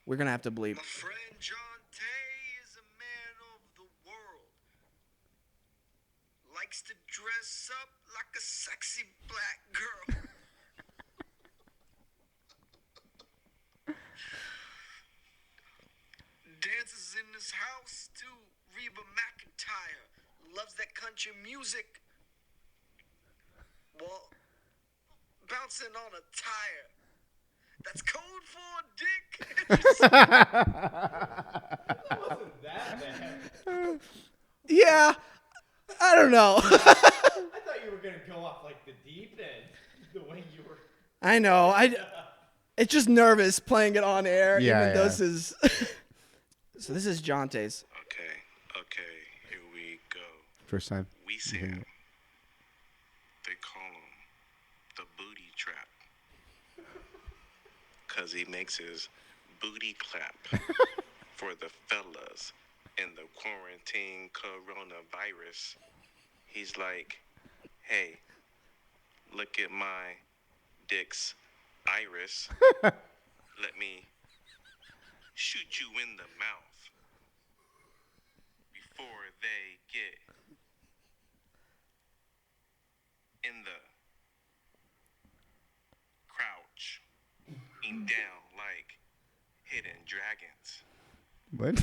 We're gonna have to bleep. My friend John Tay is a man of the world. Likes to dress up like a sexy black girl. Dances in his house to Reba McEntire. Loves that country music. Well, bouncing on a tire. That's code for dick. That wasn't that bad. Yeah, I don't know. I thought you were gonna go off like the deep end, the way you were. I know. It's just nervous playing it on air, Yeah, even though yeah. this is. So this is Jonte's. Okay, here we go. First time. Wesam. They call him the booty trap. Cause he makes his booty clap for the fellas in the quarantine coronavirus. He's like, hey, look at my dick's iris. Let me shoot you in the mouth before they get in the crouch down like hidden dragons. What?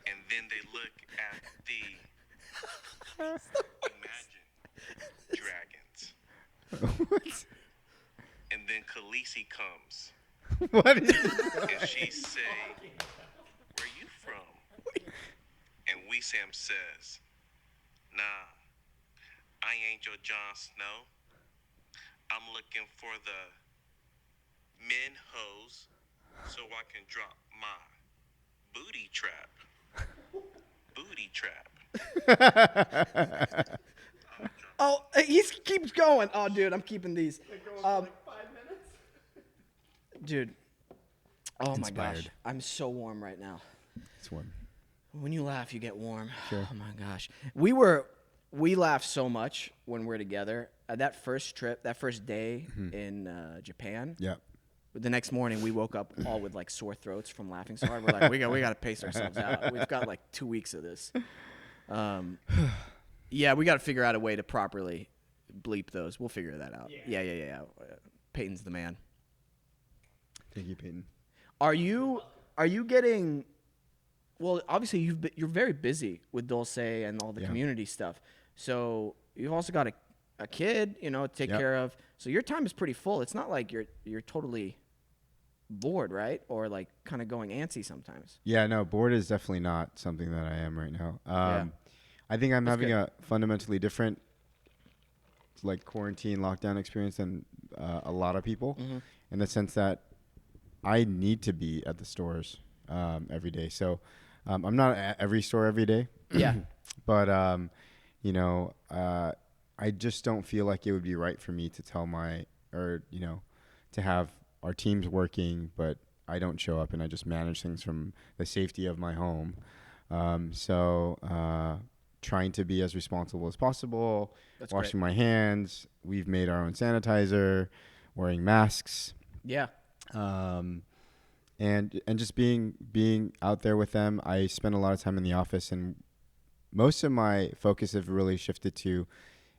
And then they look at the imagine dragons. What? And then Khaleesi comes What? and she say, where you from? And Wesam says, nah, I ain't your Jon Snow. I'm looking for the men hoes so I can drop my booty trap. Booty trap. Oh, he keeps going. Oh, dude, I'm keeping these. Like 5 minutes. Dude. Oh my gosh, Inspired. I'm so warm right now. It's one. When you laugh, you get warm. Sure. Oh my gosh, we laugh so much when we're together. That first trip, that first day in Japan. Yep. The next morning, we woke up all with like sore throats from laughing so hard. We're like, we got to pace ourselves out. We've got like 2 weeks of this. Yeah, we got to figure out a way to properly bleep those. We'll figure that out. Yeah. Peyton's the man. Thank you, Peyton. Are you getting? Well, obviously you're very busy with Dulce and all the Yeah. community stuff. So you've also got a kid, to take Yep. care of. So your time is pretty full. It's not like you're totally bored, right? Or like kind of going antsy sometimes. Yeah, no, bored is definitely not something that I am right now. Yeah. I think I'm That's having good. a fundamentally different like quarantine lockdown experience than a lot of people in the sense that I need to be at the stores every day. So I'm not at every store every day. Yeah. But I just don't feel like it would be right for me to tell to have our teams working, but I don't show up and I just manage things from the safety of my home. Trying to be as responsible as possible, That's washing great. my hands. We've made our own sanitizer, wearing masks, Yeah. and just being out there with them. I spend a lot of time in the office, and most of my focus have really shifted to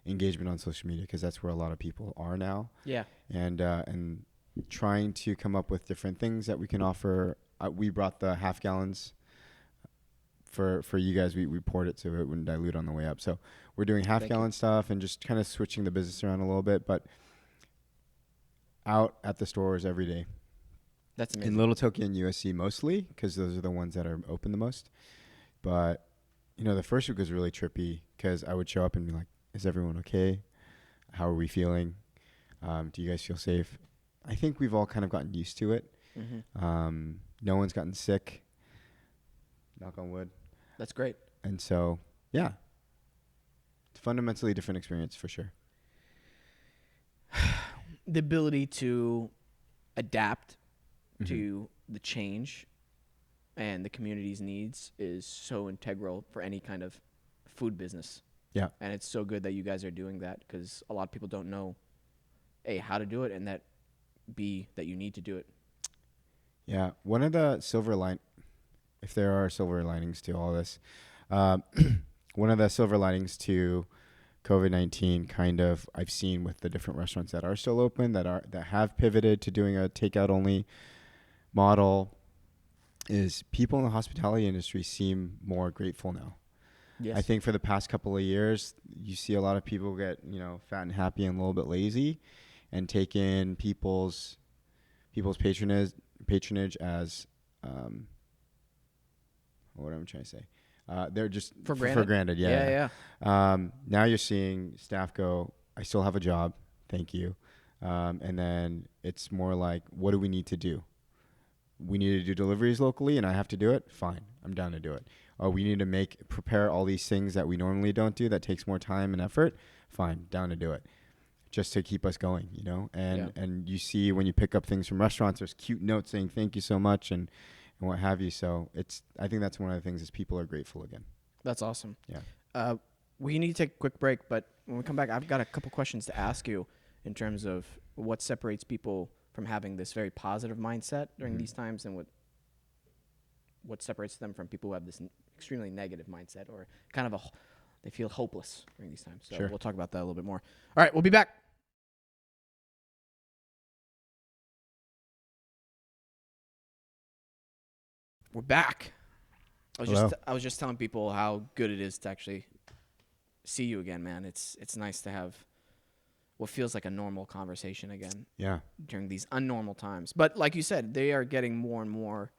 engagement on social media because that's where a lot of people are now. Yeah. And trying to come up with different things that we can offer. We brought the half gallons for you guys. We poured it so it wouldn't dilute on the way up. So we're doing half gallon stuff and just kind of switching the business around a little bit, but out at the stores every day. That's In amazing. Little Tokyo and USC mostly because those are the ones that are open the most. But, the first week was really trippy because I would show up and be like, is everyone okay? How are we feeling? Do you guys feel safe? I think we've all kind of gotten used to it. No one's gotten sick. Knock on wood. That's great. And so, yeah, it's a fundamentally different experience for sure. The ability to adapt to the change and the community's needs is so integral for any kind of food business. Yeah. And it's so good that you guys are doing that because a lot of people don't know, A, how to do it, and that, B, that you need to do it. Yeah. One of the if there are silver linings to all this, um, one of the silver linings to COVID-19 kind of I've seen with the different restaurants that are still open, that have pivoted to doing a takeout only model, is people in the hospitality industry seem more grateful now. Yes. I think for the past couple of years, you see a lot of people get, fat and happy and a little bit lazy and take in people's patronage as, what am I trying to say? They're just For for granted? granted. Yeah. Now you're seeing staff go, I still have a job. Thank you. And then it's more like, what do we need to do? We need to do deliveries locally and I have to do it. Fine. I'm down to do it. Or we need to prepare all these things that we normally don't do that takes more time and effort. Fine. Down to do it. Just to keep us going, and you see when you pick up things from restaurants, there's cute notes saying thank you so much and what have you. So I think that's one of the things is people are grateful again. That's awesome. Yeah. We need to take a quick break, but when we come back, I've got a couple questions to ask you in terms of what separates people from having this very positive mindset during these times, and what separates them from people who have this extremely negative mindset or kind of they feel hopeless during these times. So Sure. we'll talk about that a little bit more. All right, we'll be back. We're back. I was just telling people how good it is to actually see you again, man. It's nice to have what feels like a normal conversation again. Yeah. During these unnormal times. But like you said, they are getting more and more.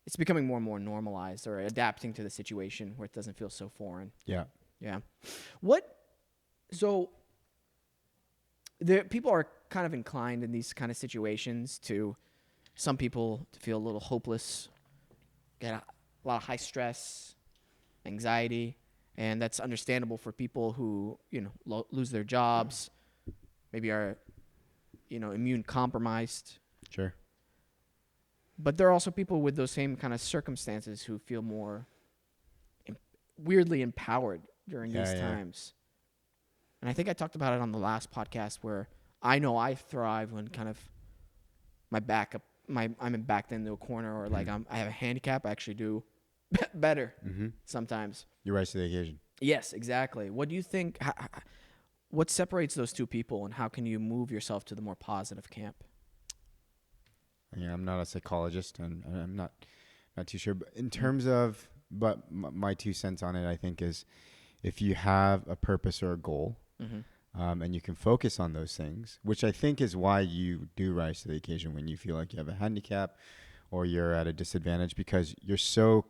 It's becoming more and more normalized, or adapting to the situation where it doesn't feel so foreign. Yeah. Yeah. So people are kind of inclined in these kind of situations some people to feel a little hopeless, get a lot of high stress, anxiety, and that's understandable for people who, lose their jobs, maybe are, immune compromised. Sure. But there are also people with those same kind of circumstances who feel more weirdly empowered during these times. And I think I talked about it on the last podcast where I know I thrive when kind of I'm backed into a corner, or like I have a handicap. I actually do better sometimes. You rise to the occasion. Yes, exactly. What do you think? What separates those two people, and how can you move yourself to the more positive camp? Yeah, I'm not a psychologist, and I'm not too sure. But in terms of, my 2 cents on it, I think is, if you have a purpose or a goal, and you can focus on those things, which I think is why you do rise to the occasion when you feel like you have a handicap or you're at a disadvantage, because you're so,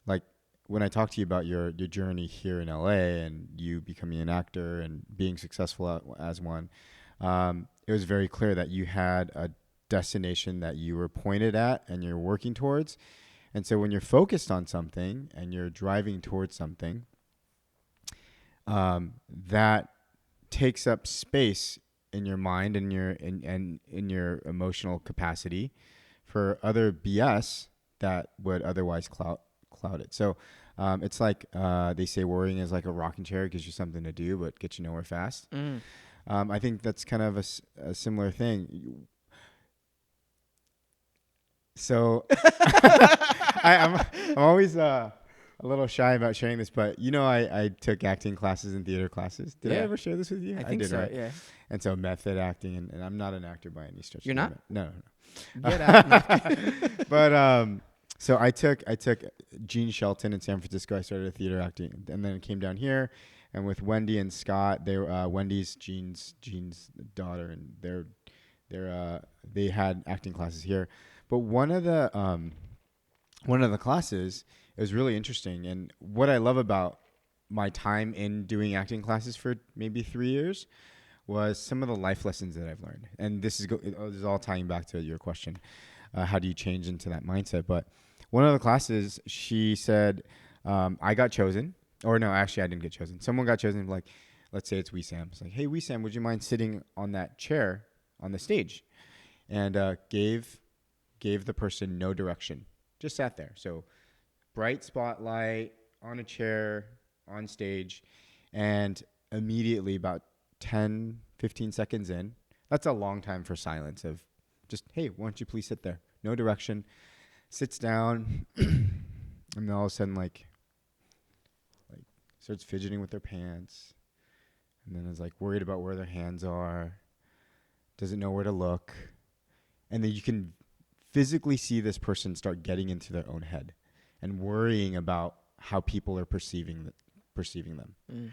like, when I talk to you about your journey here in LA and you becoming an actor and being successful as one, it was very clear that you had a destination that you were pointed at and you're working towards. And so when you're focused on something and you're driving towards something, that takes up space in your mind and in your emotional capacity for other BS that would otherwise cloud it. So it's like they say worrying is like a rocking chair. It gives you something to do, but gets you nowhere fast. I think that's kind of a similar thing. So I'm always a little shy about sharing this, but I took acting classes and theater classes. Did I ever share this with you? I think did, so. right? Yeah. And so method acting, and I'm not an actor by any stretch. You're not? No. Get out. But so I took Gene Shelton in San Francisco. I started theater acting, and then it came down here, and with Wendy and Scott, they were Wendy's Gene's daughter, and they had acting classes here. But one of the classes, it was really interesting, and what I love about my time in doing acting classes for maybe 3 years was some of the life lessons that I've learned. And this is all tying back to your question. How do you change into that mindset? But one of the classes, she said, I got chosen. Or no, actually, I didn't get chosen. Someone got chosen, like, let's say it's Wesam. It's like, hey, Wesam, would you mind sitting on that chair on the stage? And gave the person no direction. Just sat there. So bright spotlight, on a chair, on stage. And immediately about 10, 15 seconds in, that's a long time for silence of just, hey, why don't you please sit there? no direction. Sits down, and then all of a sudden, like starts fidgeting with their pants, and then is like worried about where their hands are, doesn't know where to look, and then you can physically see this person start getting into their own head and worrying about how people are perceiving them. Mm.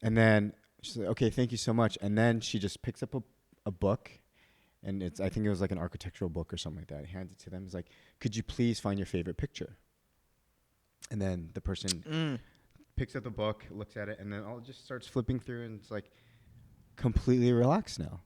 And then she's like, okay, thank you so much. And then she just picks up a book, and I think it was like an architectural book or something like that. Hands it to them. It's like, could you please find your favorite picture? And then the person picks up the book, looks at it, and then all just starts flipping through, and it's like completely relaxed now,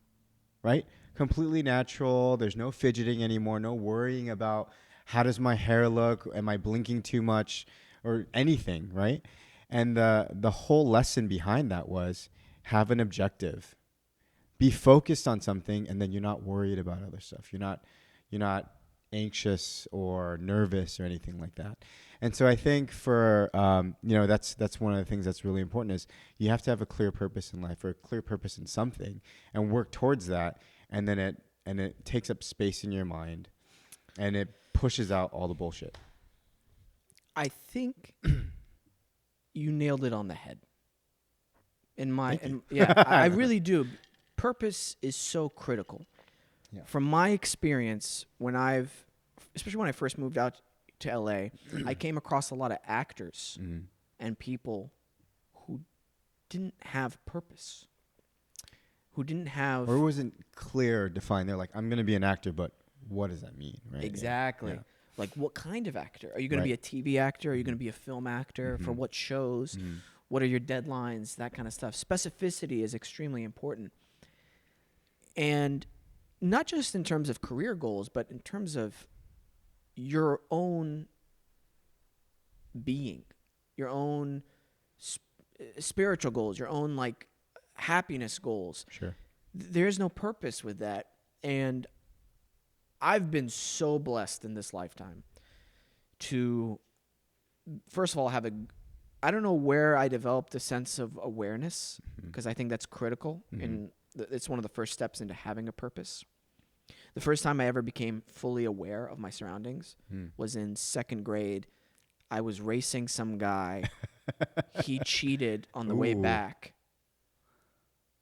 right? Completely natural. There's no fidgeting anymore, no worrying about how does my hair look, am I blinking too much, or anything, right? And the whole lesson behind that was have an objective. Be focused on something, and then you're not worried about other stuff. You're not anxious or nervous or anything like that. And so I think for that's one of the things that's really important is you have to have a clear purpose in life or a clear purpose in something and work towards that. And then it takes up space in your mind, and it pushes out all the bullshit. I think you nailed it on the head. I really do. Purpose is so critical. Yeah. From my experience, especially when I first moved out to LA, I came across a lot of actors and people who didn't have purpose, who didn't have... Or it wasn't clear, defined. They're like, I'm going to be an actor, but what does that mean? Right? Exactly. Yeah. Like, what kind of actor? Are you going to be a TV actor? Are you going to be a film actor? For what shows? What are your deadlines? That kind of stuff. Specificity is extremely important. And not just in terms of career goals, but in terms of your own being, your own spiritual goals, your own, like, happiness goals. Sure. There's no purpose with that. And I've been so blessed in this lifetime to, first of all, I don't know where I developed a sense of awareness, because I think that's critical, and it's one of the first steps into having a purpose. The first time I ever became fully aware of my surroundings was in second grade. I was racing some guy. He cheated on the way back,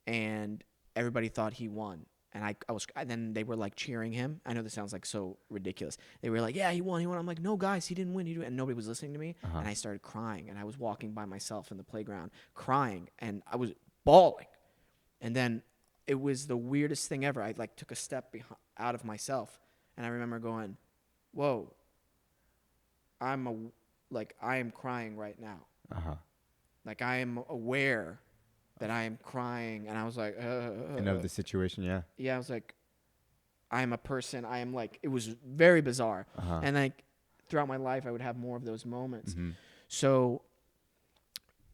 and everybody thought he won. And then they were like cheering him. I know this sounds like so ridiculous. They were like, yeah, he won. I'm like, no, guys, he didn't win. And nobody was listening to me. And I started crying. And I was walking by myself in the playground crying. And I was bawling. And then it was the weirdest thing ever. I like took a step out of myself. And I remember going, whoa, I am crying right now. Like, I am aware that I am crying, and I was like, And of the situation, yeah. Yeah, I was like, I am a person. I am like, it was very bizarre. And like, throughout my life, I would have more of those moments. So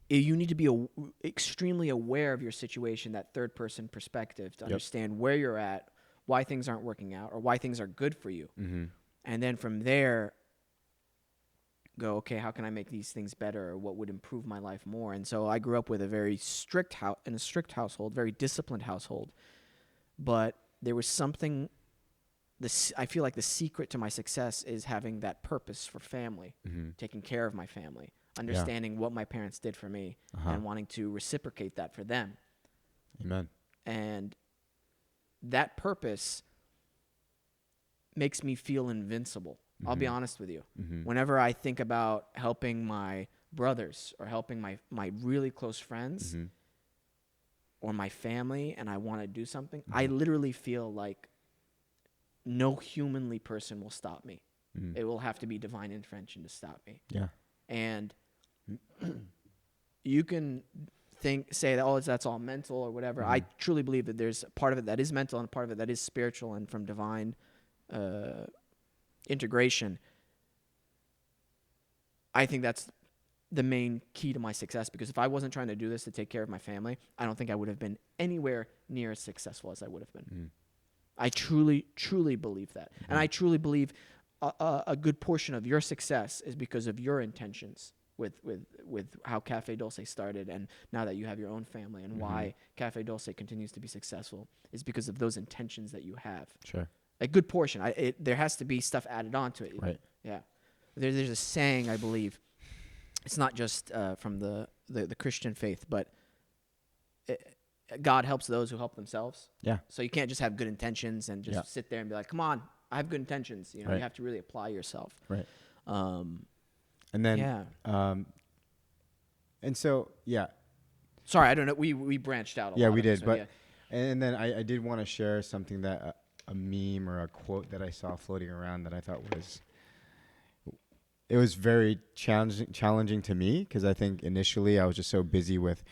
you need to be extremely aware of your situation, that third person perspective, to understand where you're at, why things aren't working out, or why things are good for you. And then from there, go, okay, how can I make these things better, or what would improve my life more? And so I grew up with a very strict household, very disciplined household. But there was something, I feel like the secret to my success is having that purpose for family, taking care of my family, understanding what my parents did for me, and wanting to reciprocate that for them. Amen. And that purpose makes me feel invincible. I'll be honest with you. Whenever I think about helping my brothers or helping my really close friends or my family, and I want to do something, I literally feel like no humanly person will stop me. It will have to be divine intervention to stop me. Yeah. And you can say that, that's all mental or whatever. I truly believe that there's a part of it that is mental and a part of it that is spiritual and from divine integration. I think that's the main key to my success, because if I wasn't trying to do this to take care of my family, I don't think I would have been anywhere near as successful as I would have been. I truly, truly believe that. And I truly believe a good portion of your success is because of your intentions with how Cafe Dulce started, and now that you have your own family, and why Cafe Dulce continues to be successful is because of those intentions that you have. Sure. a good portion. There has to be stuff added on to it. Right. Yeah. There's a saying, I believe. It's not just from the Christian faith, but God helps those who help themselves. Yeah. So you can't just have good intentions and just sit there and be like, come on, I have good intentions. You Right. have to really apply yourself. Right. And then, and so, yeah. Sorry, I don't know. We branched out a lot. Yeah, we did. So, But, and then I did want to share something that a meme or a quote that I saw floating around that I thought was very challenging to me, because I think initially I was just so busy with,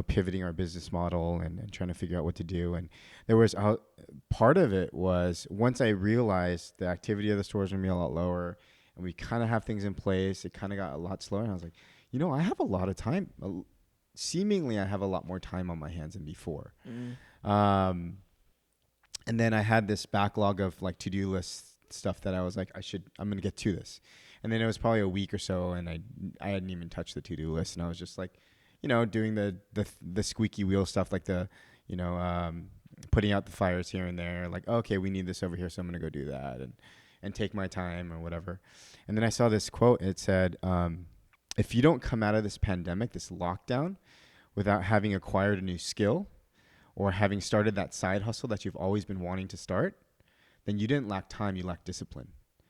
pivoting our business model and trying to figure out what to do. And there was part of it was, once I realized the activity of the stores would be a lot lower and we kind of have things in place, it kind of got a lot slower. And I was like, I have a lot of time. Seemingly I have a lot more time on my hands than before. And then I had this backlog of like to-do list stuff that I was like, I'm going to get to this. And then it was probably a week or so, and I hadn't even touched the to-do list. And I was just like, doing the squeaky wheel stuff, like putting out the fires here and there, like, okay, we need this over here, so I'm going to go do that and take my time or whatever. And then I saw this quote. It said, if you don't come out of this pandemic, this lockdown, without having acquired a new skill or having started that side hustle that you've always been wanting to start, then you didn't lack time, you lacked discipline.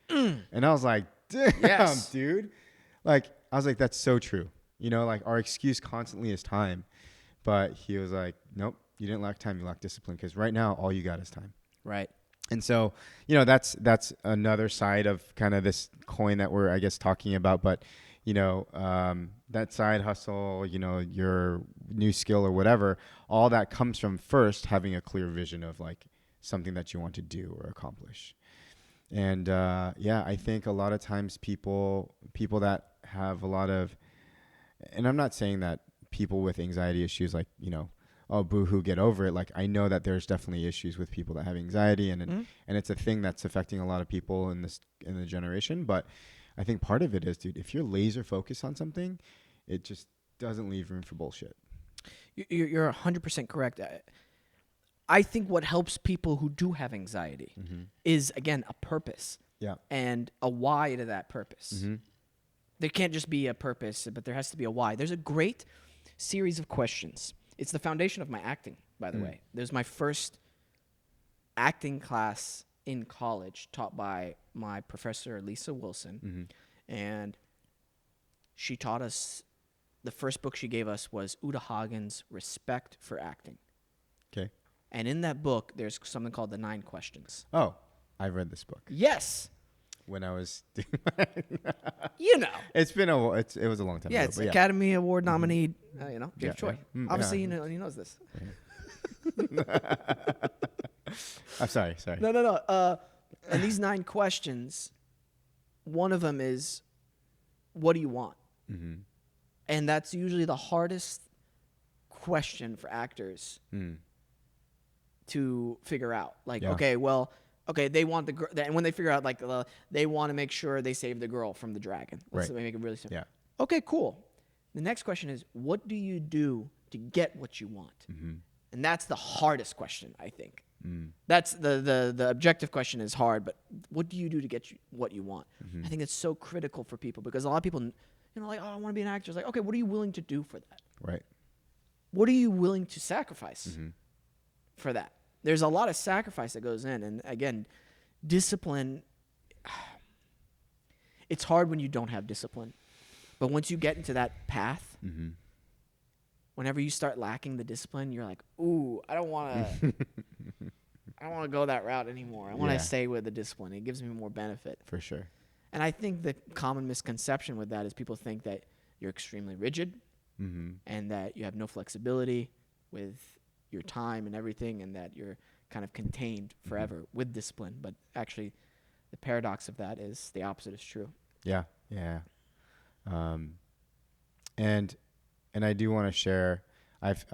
And I was like, damn, dude. Like, I was like, that's so true. Like our excuse constantly is time. But he was like, nope, you didn't lack time, you lack discipline, because right now all you got is time. Right. And so, that's another side of kind of this coin that we're, I guess, talking about. But, that side hustle, your new skill or whatever, all that comes from first having a clear vision of like something that you want to do or accomplish. And I think a lot of times people that have a lot of, and I'm not saying that people with anxiety issues, like, oh, boo-hoo, get over it. Like, I know that there's definitely issues with people that have anxiety, and it's a thing that's affecting a lot of people in the generation. But I think part of it is, dude, if you're laser focused on something, it just doesn't leave room for bullshit. You're 100% correct. I think what helps people who do have anxiety is, again, a purpose. Yeah. And a why to that purpose. There can't just be a purpose, but there has to be a why. There's a great series of questions. It's the foundation of my acting, by the way. There's my first acting class in college taught by my professor, Lisa Wilson. And she taught us, the first book she gave us was Uta Hagen's Respect for Acting. Okay. And in that book, there's something called the 9 questions. Oh, I've read this book. Yes. When I was doing it was a long time ago. Yeah, it's Academy Award nominee, James Choi. Yeah. Obviously, he knows this. I'm sorry. No. And these 9 questions, one of them is, what do you want? And that's usually the hardest question for actors to figure out. Like, they want the girl, and when they figure out, like, they want to make sure they save the girl from the dragon. Let's make it really simple. Yeah. Okay, cool. The next question is, what do you do to get what you want? And that's the hardest question, I think. That's the objective question is hard, but what do you do to get what you want? I think it's so critical for people, because a lot of people, like, oh, I want to be an actor. It's like, okay, what are you willing to do for that? Right. What are you willing to sacrifice for that? There's a lot of sacrifice that goes in. And again, discipline, it's hard when you don't have discipline. But once you get into that path, whenever you start lacking the discipline, you're like, ooh, I don't want to go that route anymore. I want to stay with the discipline. It gives me more benefit. For sure. And I think the common misconception with that is people think that you're extremely rigid and that you have no flexibility with your time and everything, and that you're kind of contained forever with discipline. But actually, the paradox of that is the opposite is true. Yeah. And I do want to share. I've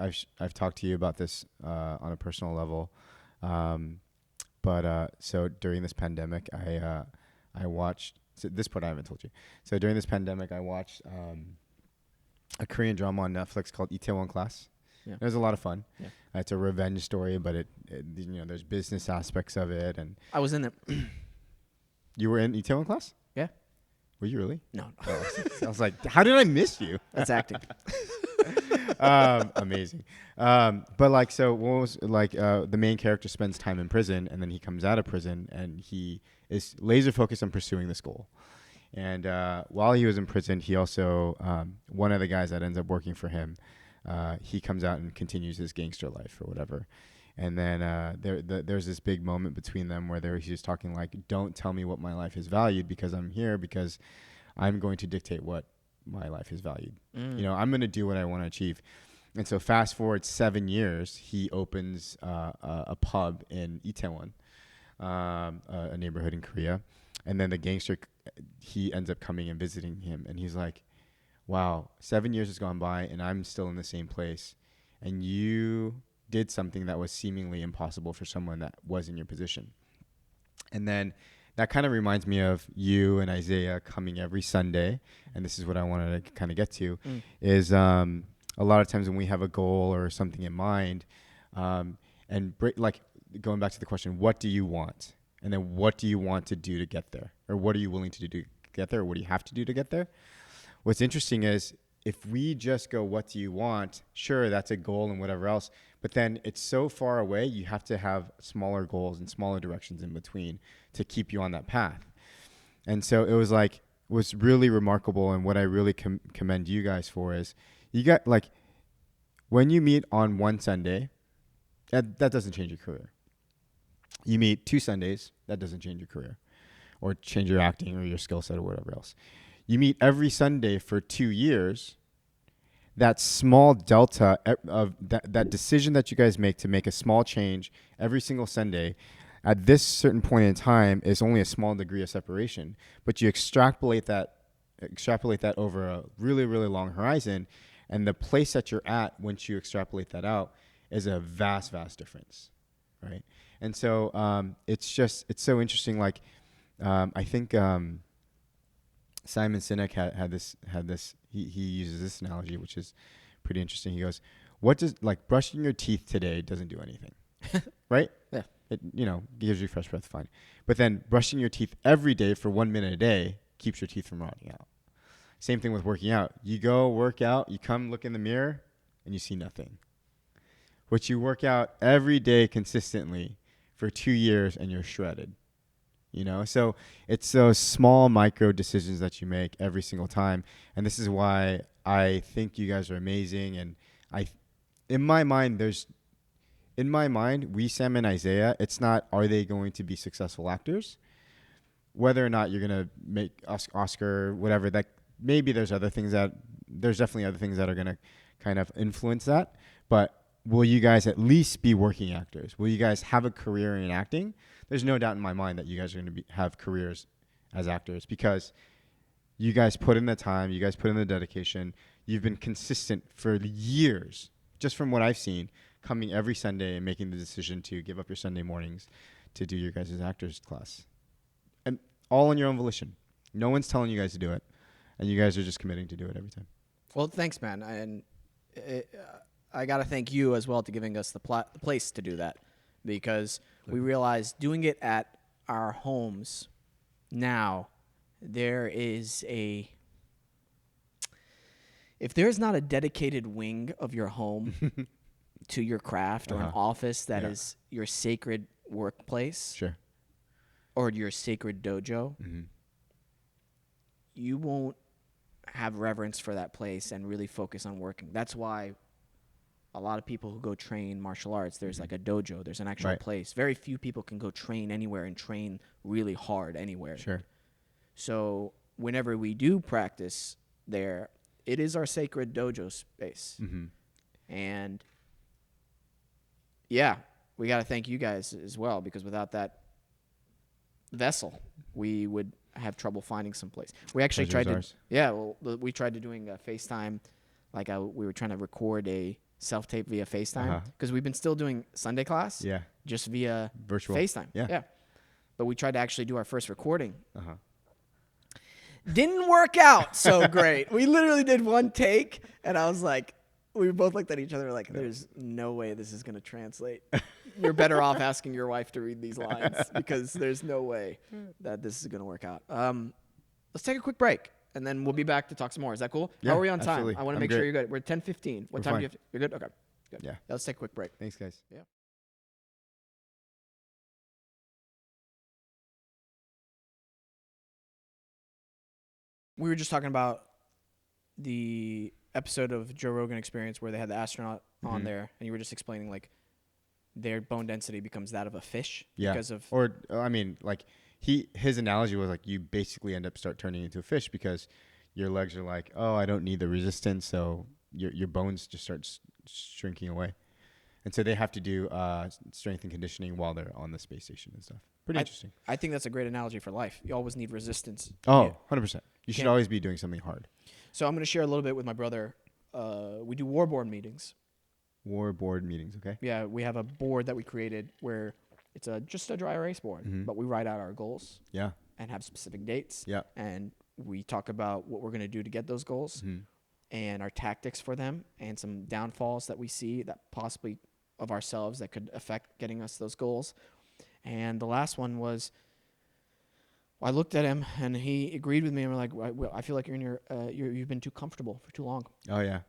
talked to you about this on a personal level, but so during this pandemic, I watched. So this part I haven't told you. So during this pandemic, I watched a Korean drama on Netflix called Itaewon Class. Yeah. It was a lot of fun. Yeah. It's a revenge story, but it there's business aspects of it. And I was in it. you were in Itaewon class? Yeah. Were you really? No, I was like, how did I miss you? that's acting. Amazing. But like, so what was like, the main character spends time in prison, and then he comes out of prison, and he is laser focused on pursuing this goal. And while he was in prison, he also, one of the guys that ends up working for him, he comes out and continues his gangster life or whatever. And then there's this big moment between them where he's just talking like, don't tell me what my life is valued, because I'm here because I'm going to dictate what my life is valued. You know, I'm going to do what I want to achieve. And so fast forward 7 years, he opens a pub in Itaewon, a neighborhood in Korea. And then the gangster, he ends up coming and visiting him. And he's like, wow, 7 years has gone by and I'm still in the same place. And you did something that was seemingly impossible for someone that was in your position. And then that kind of reminds me of you and Isaiah coming every Sunday. And this is what I wanted to kind of get to, is a lot of times when we have a goal or something in mind, like going back to the question, what do you want? And then what do you want to do to get there? Or what are you willing to do to get there? Or what do you have to do to get there? What's interesting is if we just go, what do you want? Sure, that's a goal and whatever else. But then it's so far away, you have to have smaller goals and smaller directions in between to keep you on that path. And so it was really remarkable. And what I really commend you guys for is you got like, when you meet on one Sunday, that doesn't change your career. You meet 2 Sundays, that doesn't change your career or change your acting or your skill set or whatever else. You meet every Sunday for 2 years, that small delta of that decision that you guys make to make a small change every single Sunday at this certain point in time is only a small degree of separation. But you extrapolate that over a really, really long horizon, and the place that you're at once you extrapolate that out is a vast, vast difference, right? And so it's so interesting. Like I think Simon Sinek had this. He uses this analogy, which is pretty interesting. He goes, "What does like brushing your teeth today doesn't do anything, right? Yeah, it gives you fresh breath, fine. But then brushing your teeth every day for 1 minute a day keeps your teeth from rotting out. Same thing with working out. You go work out, you come look in the mirror, and you see nothing. But you work out every day consistently for 2 years, and you're shredded." So it's those small micro decisions that you make every single time. And this is why I think you guys are amazing. And in my mind, Wesam and Isaiah, it's not, are they going to be successful actors? Whether or not you're going to make Oscar, whatever, that maybe there's definitely other things that are going to kind of influence that. But will you guys at least be working actors? Will you guys have a career in acting? There's no doubt in my mind that you guys are going to have careers as actors because you guys put in the time, you guys put in the dedication. You've been consistent for years, just from what I've seen, coming every Sunday and making the decision to give up your Sunday mornings to do your guys' actors class. And all on your own volition. No one's telling you guys to do it. And you guys are just committing to do it every time. Well, thanks, man. And I got to thank you as well to giving us the place to do that, because we realized doing it at our homes now, if there's not a dedicated wing of your home to your craft or an office that is your sacred workplace, Sure, or your sacred dojo, you won't have reverence for that place and really focus on working. That's why a lot of people who go train martial arts, there's like a dojo, there's an actual place. Very few people can go train anywhere and train really hard anywhere. Sure. So whenever we do practice there, it is our sacred dojo space. And yeah, we got to thank you guys as well, because without that vessel, we would have trouble finding some place. We actually tried we tried to doing a FaceTime, like we were trying to record a self-tape via FaceTime, because we've been still doing Sunday class just via virtual FaceTime. Yeah. But we tried to actually do our first recording. Uh-huh. Didn't work out so great. We literally did one take, and I was like, We both looked at each other like, there's no way this is going to translate. You're better off asking your wife to read these lines because there's no way that this is going to work out. Let's take a quick break, and then we'll be back to talk some more. Is that cool? Yeah, How are we on absolutely. time? I want to I'm make sure great. you're good. We're at 10:15. What We're time fine. do you have to? You're good? Okay. Good. Yeah. Let's take a quick break. Thanks, guys. Yeah. We were just talking about the episode of Joe Rogan Experience where they had the astronaut on there, and you were just explaining like their bone density becomes that of a fish Yeah. because of Or I mean, like his analogy was like you basically end up start turning into a fish because your legs are like, oh, I don't need the resistance, so your bones just start shrinking away, and so they have to do strength and conditioning while they're on the space station and stuff. Pretty interesting. I think that's a great analogy for life. You always need resistance. Oh, 100%. You should Can't- always be doing something hard. So I'm going to share a little bit with my brother. We do war board meetings. War board meetings, okay? Yeah, we have a board that we created where it's just a dry erase board, but we write out our goals Yeah. and have specific dates. Yeah. And we talk about what we're going to do to get those goals and our tactics for them and some downfalls that we see that possibly of ourselves that could affect getting us those goals. And the last one was, I looked at him and he agreed with me, and we're like, I feel like you've been too comfortable for too long. Oh, yeah.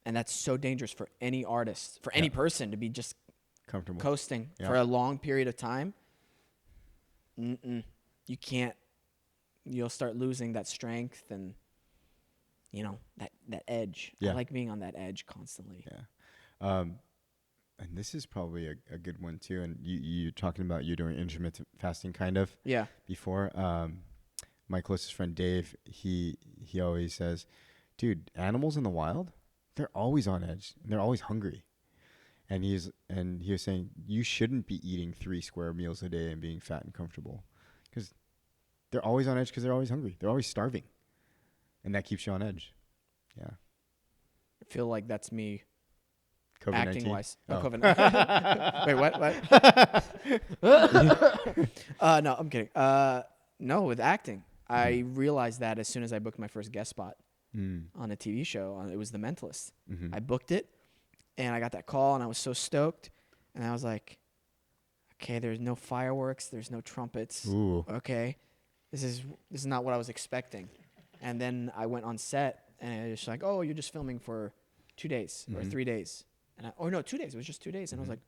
And that's so dangerous for any artist, for any person to be just Comfortable. coasting Yeah. for a long period of time. You can't. You'll start losing that strength and, that edge. Yeah. I like being on that edge constantly. Yeah. And this is probably a good one too. And you're talking about you doing intermittent fasting kind of Yeah. before. My closest friend Dave, he always says, dude, animals in the wild, they're always on edge and they're always hungry. And he was saying you shouldn't be eating 3 square meals a day and being fat and comfortable because they're always on edge because they're always hungry. They're always starving. And that keeps you on edge. Yeah. I feel like that's me COVID-19. acting wise. Oh. COVID-19. Wait, what? No, I'm kidding. No, with acting, I realized that as soon as I booked my first guest spot on a TV show. It was The Mentalist. I booked it, and I got that call, and I was so stoked. And I was like, okay, there's no fireworks. There's no trumpets. Ooh. Okay. This is not what I was expecting. And then I went on set, and it was like, oh, you're just filming for 2 days or 3 days. And 2 days. It was just 2 days. And I was like,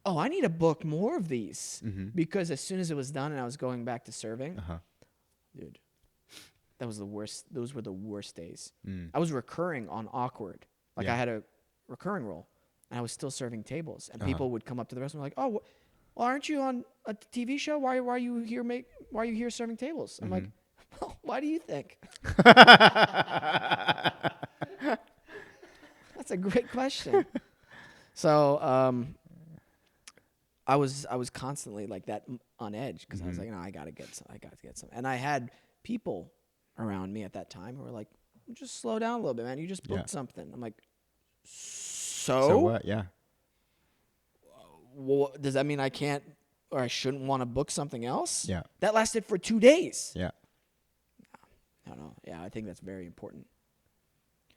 oh, I need to book more of these. Because as soon as it was done and I was going back to serving, dude, that was the worst. Those were the worst days. I was recurring on Awkward. Like I had a recurring role, and I was still serving tables. And people would come up to the restaurant like, oh, well, aren't you on a TV show? Why are you here why are you here serving tables? I'm like, well, why do you think? That's a great question. So I was constantly like that on edge because I was like, no, I gotta get some. And I had people around me at that time who were like, just slow down a little bit, man. You just booked something. I'm like, So what? Yeah. Well, does that mean I can't or I shouldn't want to book something else? Yeah. That lasted for 2 days. Yeah. I don't know. Yeah, I think that's very important.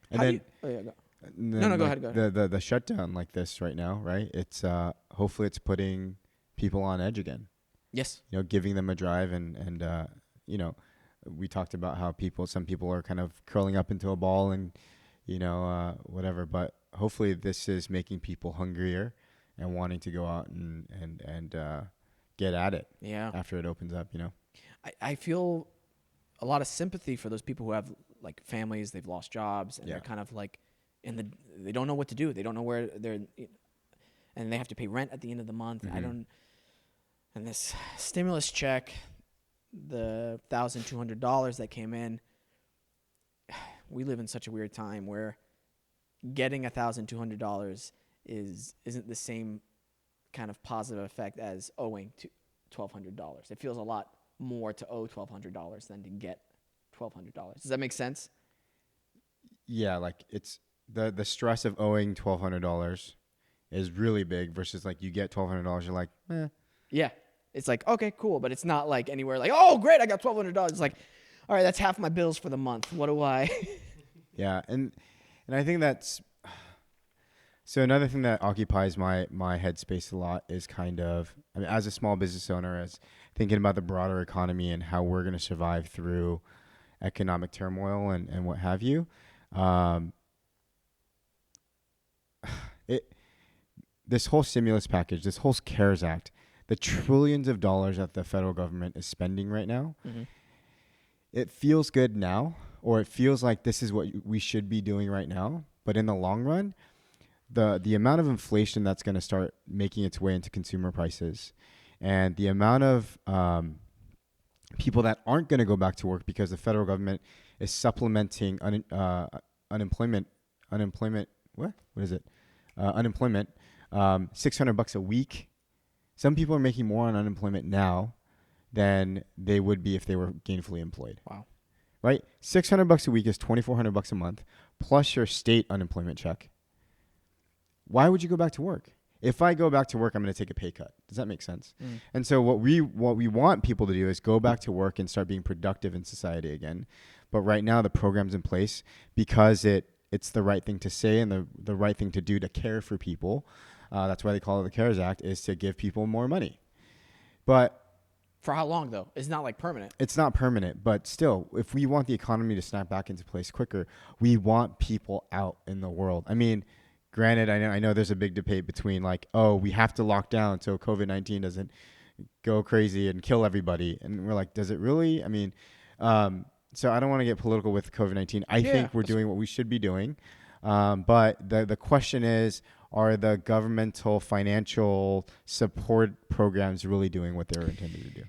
And How do then, you- oh, yeah, go. and No, then, go like, ahead. The shutdown like this right now, right? It's hopefully it's putting people on edge again. Yes. Giving them a drive and we talked about how some people are kind of curling up into a ball and whatever, but hopefully this is making people hungrier and wanting to go out and get at it. Yeah. After it opens up, I feel a lot of sympathy for those people who have like families, they've lost jobs, and they're kind of like they don't know what to do. They don't know where and they have to pay rent at the end of the month. And this stimulus check, the $1,200 that came in, we live in such a weird time where getting $1,200 isn't the same kind of positive effect as owing to $1,200. It feels a lot more to owe $1,200 than to get $1,200. Does that make sense? Yeah, like it's the stress of owing $1,200 is really big versus like you get $1,200, you're like, eh. Yeah. It's like, okay, cool, but it's not like anywhere like, oh, great, I got $1,200. It's like, all right, that's half my bills for the month. What do I? Yeah, and And I think that's so another thing that occupies my headspace a lot is kind of, I mean, as a small business owner, as thinking about the broader economy and how we're going to survive through economic turmoil and what have you. It this whole stimulus package, this whole CARES Act, the trillions of dollars that the federal government is spending right now, it feels good now, or it feels like this is what we should be doing right now. But in the long run, the amount of inflation that's going to start making its way into consumer prices, and the amount of people that aren't going to go back to work because the federal government is supplementing unemployment. What is it? Unemployment. $600 a week. Some people are making more on unemployment now than they would be if they were gainfully employed. Wow. Right? $600 a week is $2,400 a month plus your state unemployment check. Why would you go back to work? If I go back to work, I'm going to take a pay cut. Does that make sense? And so what we want people to do is go back to work and start being productive in society again. But right now the program's in place because it's the right thing to say and the right thing to do to care for people. That's why they call it the CARES Act, is to give people more money. But For how long, though? It's not like permanent. it's not permanent, but still, if we want the economy to snap back into place quicker, we want people out in the world. I mean, granted, I know there's a big debate between like, oh, we have to lock down so COVID-19 doesn't go crazy and kill everybody. And we're like, does it really? I mean, so I don't want to get political with COVID-19. I think we're doing what we should be doing. But the question is, are the governmental financial support programs really doing what they're intended to do?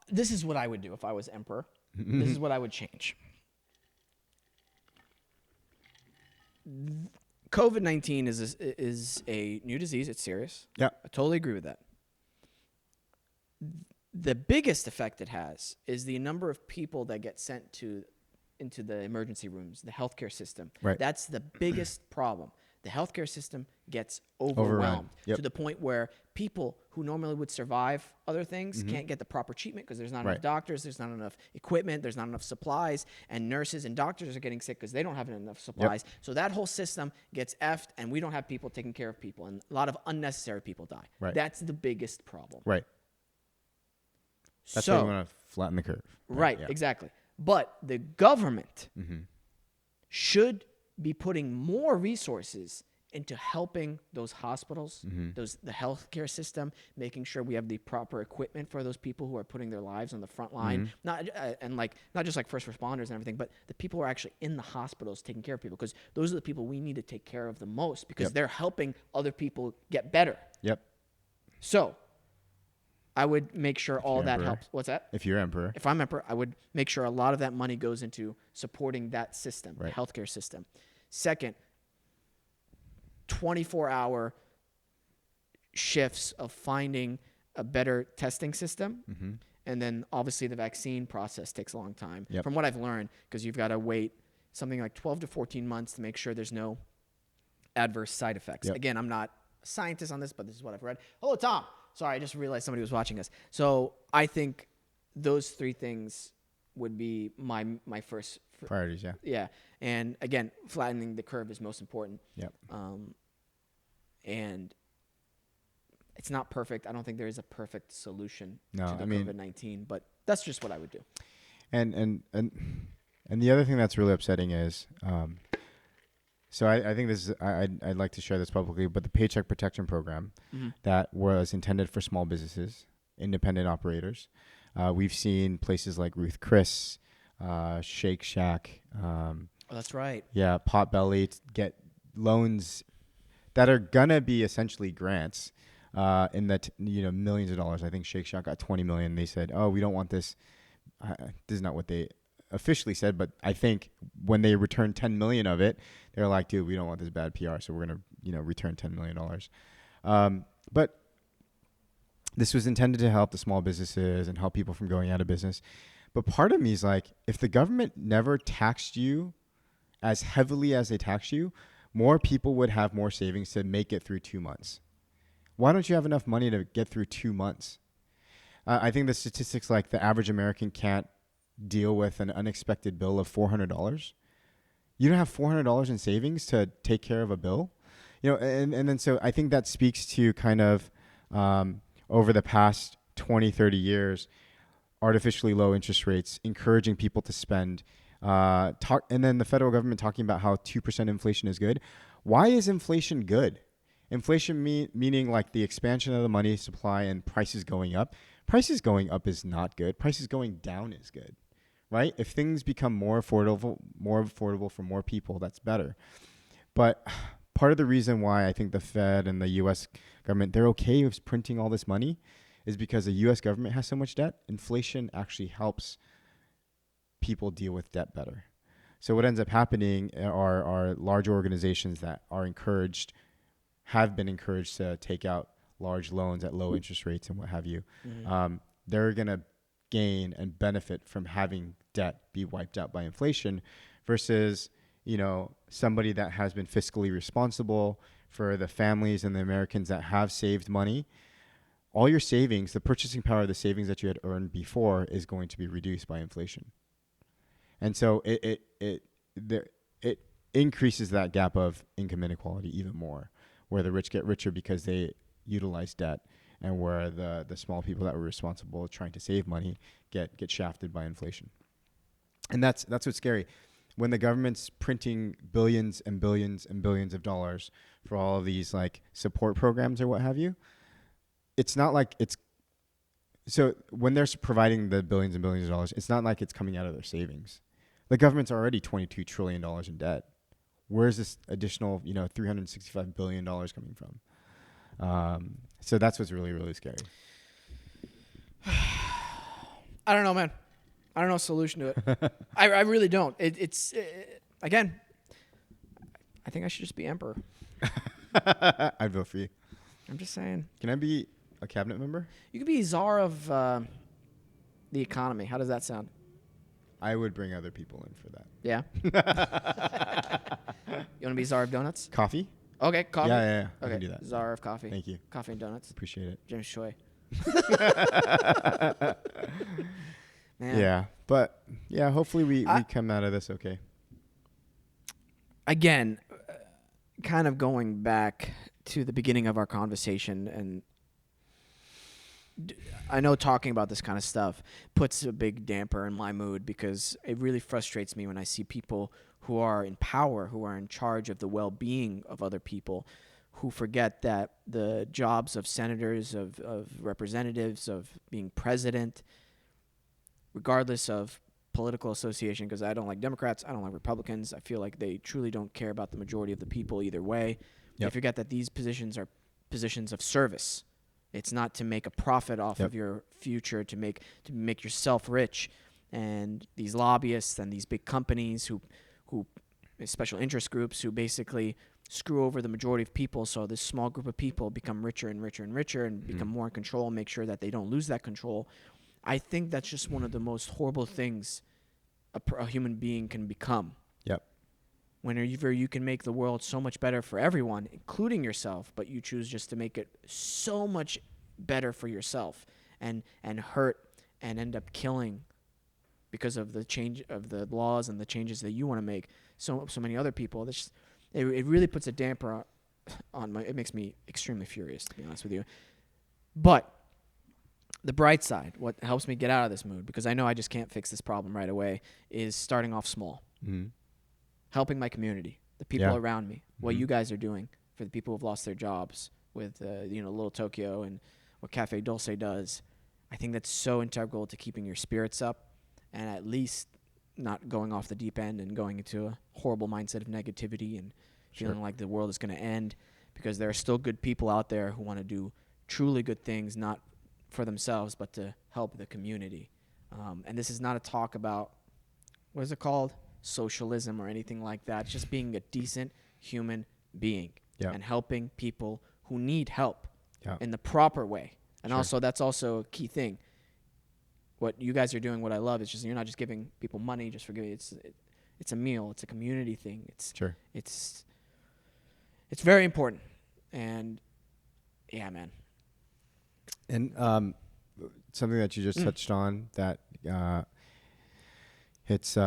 This is what I would do if I was emperor. This is what I would change. COVID-19 is a new disease. It's serious. Yeah. I totally agree with that. The biggest effect it has is the number of people that get sent into the emergency rooms, the healthcare system. Right. That's the biggest problem. The healthcare system gets Overrun. overwhelmed Yep. to the point where people who normally would survive other things can't get the proper treatment because there's not enough Right. doctors, there's not enough equipment, there's not enough supplies, and nurses and doctors are getting sick because they don't have enough supplies. So that whole system gets effed, and we don't have people taking care of people, and a lot of unnecessary people die. Right. That's the biggest problem. Right. That's so, why we want to flatten the curve. Right, Yeah. exactly. But the government should be putting more resources into helping those hospitals, the healthcare system, making sure we have the proper equipment for those people who are putting their lives on the front line, not just like first responders and everything, but the people who are actually in the hospitals taking care of people, because those are the people we need to take care of the most because Yep. they're helping other people get better. Yep. So I would make sure all you're that emperor. helps. What's that? If you're emperor. If I'm emperor, I would make sure a lot of that money goes into supporting that system, Right. the healthcare system. Second, 24-hour shifts of finding a better testing system. And then obviously the vaccine process takes a long time. Yep. From what I've learned, because you've got to wait something like 12 to 14 months to make sure there's no adverse side effects. Yep. Again, I'm not a scientist on this, but this is what I've read. Hello, Tom. Sorry, I just realized somebody was watching us. So I think those three things would be my first Priorities, yeah. yeah. And again, flattening the curve is most important. Yep. And it's not perfect. I don't think there is a perfect solution No, to the I mean- COVID-19, but that's just what I would do. And the other thing that's really upsetting is, so I think this is, I'd like to share this publicly, but the Paycheck Protection Program that was intended for small businesses, independent operators. We've seen places like Ruth Chris, Shake Shack, Oh, that's right. yeah, Potbelly get loans that are gonna be essentially grants in the millions of dollars. I think Shake Shack got 20 million. They said, "Oh, we don't want this." This is not what they officially said, but I think when they returned 10 million of it, they're like, "Dude, we don't want this bad PR, so we're gonna return $10 million." But this was intended to help the small businesses and help people from going out of business. But part of me is like, if the government never taxed you as heavily as they tax you, more people would have more savings to make it through 2 months. Why don't you have enough money to get through 2 months? I think the statistics like the average American can't deal with an unexpected bill of $400. You don't have $400 in savings to take care of a bill, and then so I think that speaks to kind of over the past 20, 30 years, artificially low interest rates, encouraging people to spend, and then the federal government talking about how 2% inflation is good. Why is inflation good? Inflation meaning like the expansion of the money supply and prices going up. Prices going up is not good. Prices going down is good, right? If things become more affordable for more people, that's better. But part of the reason why I think the Fed and the U.S. government, they're okay with printing all this money is because the U.S. government has so much debt. Inflation actually helps people deal with debt better. So what ends up happening are large organizations that have been encouraged to take out large loans at low interest rates and what have you. Mm-hmm. They're going to gain and benefit from having debt be wiped out by inflation versus, somebody that has been fiscally responsible for the families and the Americans that have saved money. All your savings, the purchasing power of the savings that you had earned before is going to be reduced by inflation. And so it increases that gap of income inequality even more, where the rich get richer because they utilize debt, and where the small people that were responsible trying to save money get shafted by inflation. And that's what's scary. When the government's printing billions and billions and billions of dollars for all of these like support programs or what have you, it's not like it's so when they're providing the billions and billions of dollars, it's not like it's coming out of their savings. The government's already $22 trillion in debt. Where's this additional, $365 billion coming from? So that's what's really, really scary. I don't know, man. I don't know a solution to it. I really don't. Again, I think I should just be emperor. I'd vote for you. I'm just saying. Can I be a cabinet member? You could be czar of the economy. How does that sound? I would bring other people in for that. Yeah? You want to be czar of donuts? Coffee? Okay, coffee. Yeah. I Okay, can do that. czar of coffee. Thank you. Coffee and donuts. Appreciate it. James Choi. Man. Yeah, but hopefully we come out of this okay. Again, kind of going back to the beginning of our conversation, and I know talking about this kind of stuff puts a big damper in my mood because it really frustrates me when I see people who are in power, who are in charge of the well-being of other people, who forget that the jobs of senators, of representatives, of being president, regardless of political association, because I don't like Democrats, I don't like Republicans. I feel like they truly don't care about the majority of the people either way. They forget that these positions are positions of service. It's not to make a profit off of your future, to make yourself rich. And these lobbyists and these big companies who special interest groups who basically screw over the majority of people, so this small group of people become richer and richer and richer and become more in control and make sure that they don't lose that control. I think that's just one of the most horrible things a human being can become. Yep. Whenever you can make the world so much better for everyone, including yourself, but you choose just to make it so much better for yourself and hurt and end up killing because of the change of the laws and the changes that you want to make so many other people. It really puts a damper on it makes me extremely furious, to be honest with you. But the bright side, what helps me get out of this mood, because I know I just can't fix this problem right away, is starting off small. Mm-hmm. Helping my community, the people around me, what you guys are doing for the people who've lost their jobs with Little Tokyo and what Cafe Dulce does. I think that's so integral to keeping your spirits up and at least not going off the deep end and going into a horrible mindset of negativity and feeling like the world is going to end, because there are still good people out there who want to do truly good things, not for themselves, but to help the community. And this is not a talk about, what is it called? Socialism or anything like that. It's just being a decent human being and helping people who need help in the proper way. And also, that's also a key thing. What you guys are doing, what I love, is just you're not just giving people money just for giving. It's a meal. It's a community thing. It's very important. And yeah, man. And something that you just touched on that it's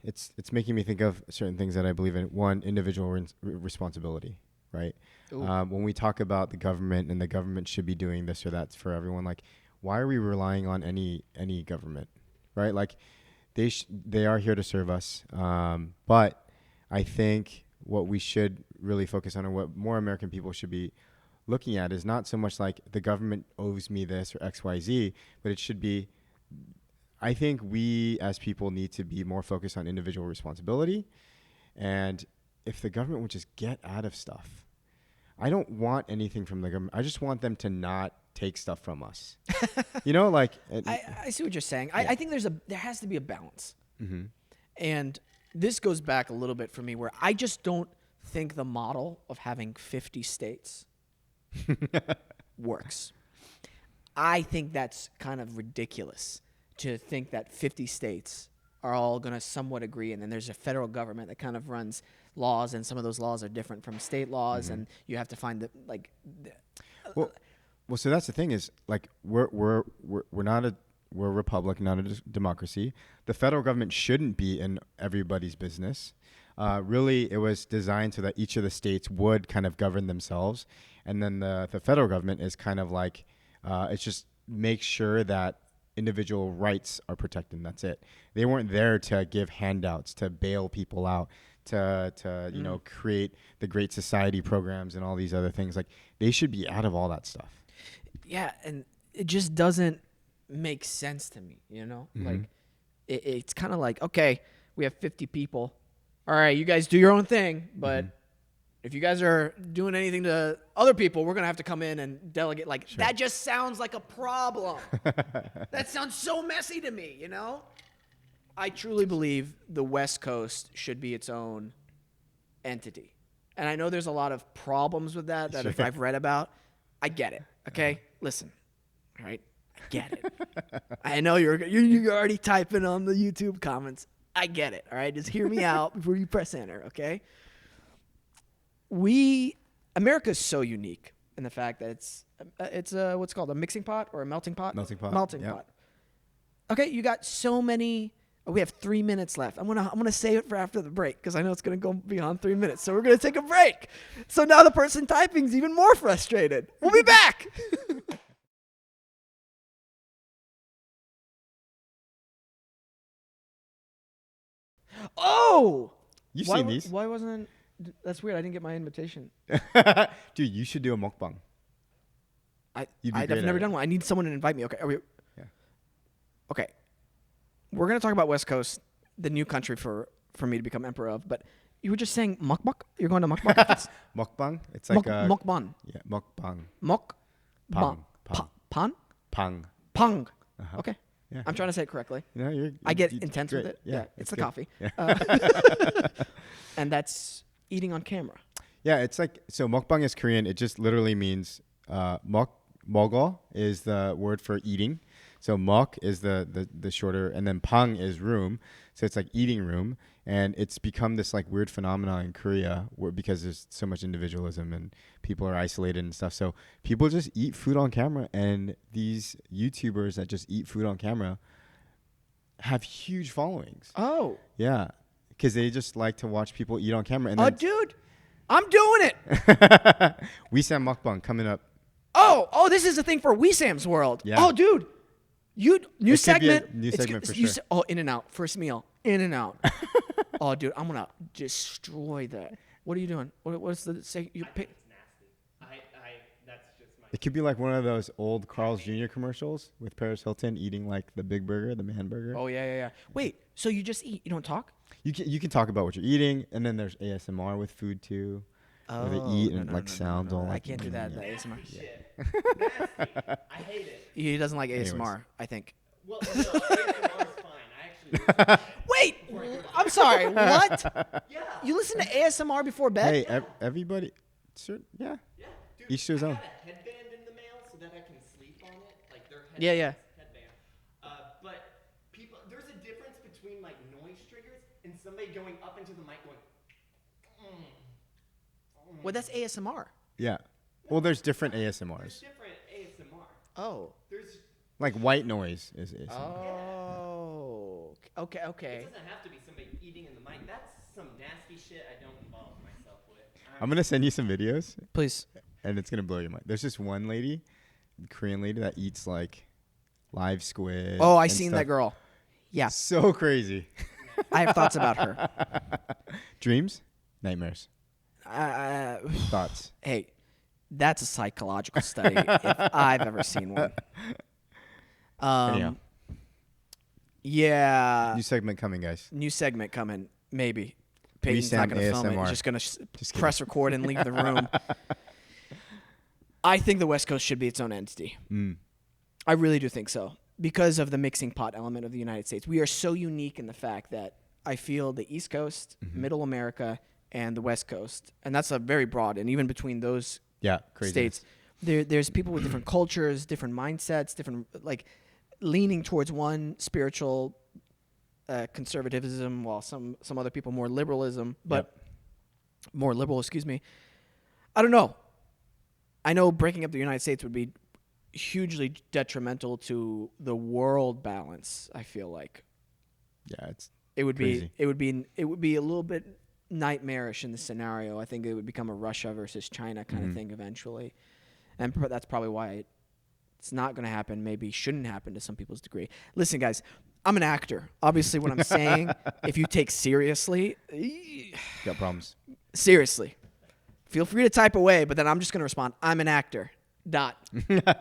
it's making me think of certain things that I believe in. One, individual responsibility, right? When we talk about the government and the government should be doing this or that for everyone, like, why are we relying on any government, right? Like, they are here to serve us, but I think what we should really focus on, and what more American people should be looking at, is not so much like the government owes me this or X, Y, Z, but it should be, I think we as people need to be more focused on individual responsibility. And if the government would just get out of stuff, I don't want anything from the government. I just want them to not take stuff from us. You know, like I see what you're saying. Yeah. I think there has to be a balance. Mm-hmm. And this goes back a little bit for me, where I just don't think the model of having 50 states works. I think that's kind of ridiculous, to think that 50 states are all going to somewhat agree, and then there's a federal government that kind of runs laws, and some of those laws are different from state laws, and you have to find the Well, so that's the thing, is like we're a republic, not a democracy. The federal government shouldn't be in everybody's business. Really, it was designed so that each of the states would kind of govern themselves, and then the federal government is kind of like it's just make sure that individual rights are protected. And that's it. They weren't there to give handouts, to bail people out, to you know, create the Great Society programs and all these other things. Like, they should be out of all that stuff. Yeah, and it just doesn't make sense to me, you know? Mm-hmm. Like, it's kind of like, okay, we have 50 people. All right, you guys do your own thing, but if you guys are doing anything to other people, we're going to have to come in and delegate. Like, that just sounds like a problem. That sounds so messy to me, you know? I truly believe the West Coast should be its own entity. And I know there's a lot of problems with that if I've read about. I get it, okay? Listen, all right? I get it. I know you're already typing on the YouTube comments. I get it, all right? Just hear me out before you press enter, okay? America's so unique in the fact that it's what's called a mixing pot or a melting pot? Melting pot. Melting Yep. pot. Okay, you got so many. We have 3 minutes left. I'm gonna save it for after the break, because I know it's gonna go beyond 3 minutes. So we're gonna take a break. So now the person typing's even more frustrated. We'll be back. Oh, You've seen these. Why wasn't? That's weird. I didn't get my invitation. Dude, you should do a mukbang. You'd be I've great never at done it. one. I need someone to invite me. Okay. Yeah. Okay. We're gonna talk about West Coast, the new country for me to become emperor of. But you were just saying mukbang. You're going to mukbang. Mukbang? It's like mukbang. Yeah, mukbang. Mukbang. Pang. Pan. Pang. Pang. Uh-huh. Okay. Yeah. I'm trying to say it correctly. No, I get you're intense great. with it. Yeah, It's the good. coffee. Yeah. And that's eating on camera. Yeah, it's like, so mukbang is Korean. It just literally means mogo is the word for eating. So mok is the shorter, and then pang is room. So it's like eating room, and it's become this like weird phenomenon in Korea because there's so much individualism and people are isolated and stuff. So people just eat food on camera, and these YouTubers that just eat food on camera have huge followings. Oh. Yeah, because they just like to watch people eat on camera. And then Dude, I'm doing it. Wesam mukbang coming up. Oh, this is a thing for Wesam's World. Yeah. Oh, dude. New It could be a segment. new segment for You sure. Oh, In and Out. First meal. In and Out. Oh, dude, I'm going to destroy that. What are you doing? What's the say? You pick. It's nasty. That's just my. It could be like one of those old Carl's Jr. commercials with Paris Hilton eating like the big burger, the man burger. Oh, yeah. Wait, so you just eat? You don't talk? You can talk about what you're eating, and then there's ASMR with food too. Where they eat and sounds all I like. can't do that. Yeah. The ASMR. Shit. Nasty. I hate it. He doesn't like Anyways. ASMR, I think. Well, no, ASMR is fine. I actually. Wait, I'm sorry. What? Yeah. You listen to ASMR before bed? Hey, everybody, yeah. Yeah. Dude, Each to his own. I got a headband in the mail so that I can sleep on it. Like their headband. Yeah. Headband. But there's a difference between like noise triggers and somebody going up into the mic going. Well, that's ASMR. Yeah. Well, there's different There's ASMRs. different ASMR. Oh. There's. Like white noise is ASMR. Oh. Okay. It doesn't have to be somebody eating in the mic. That's some nasty shit I don't involve myself with. I'm gonna send you some videos, Please. and it's gonna blow your mind. There's this one lady, Korean lady, that eats like live squid. Oh, I and seen stuff. that girl. Yeah, So crazy. I have thoughts about her. Dreams, nightmares, thoughts. Hey, that's a psychological study if I've ever seen one. Anyhow. Yeah. New segment coming, guys. New segment coming, maybe. Peyton's not Wesam going to film it. ASMR. He's just going Just to kidding. press record and leave the room. I think the West Coast should be its own entity. I really do think so because of the mixing pot element of the United States. We are so unique in the fact that I feel the East Coast, Middle America, and the West Coast, and that's a very broad, and even between those Yeah, crazy. states, there's people with different cultures, different mindsets, different like leaning towards one spiritual conservatism, while some other people more liberalism, but more liberal. Excuse me. I don't know. I know breaking up the United States would be hugely detrimental to the world balance. I feel like Yeah, it's it would crazy. be a little bit nightmarish in the scenario. I think it would become a Russia versus China kind of thing eventually, and that's probably why it's not going to happen. Maybe shouldn't happen to some people's degree. Listen, guys, I'm an actor. Obviously, what I'm saying, if you take seriously, got problems. seriously, feel free to type away. But then I'm just going to respond. I'm an actor. Dot.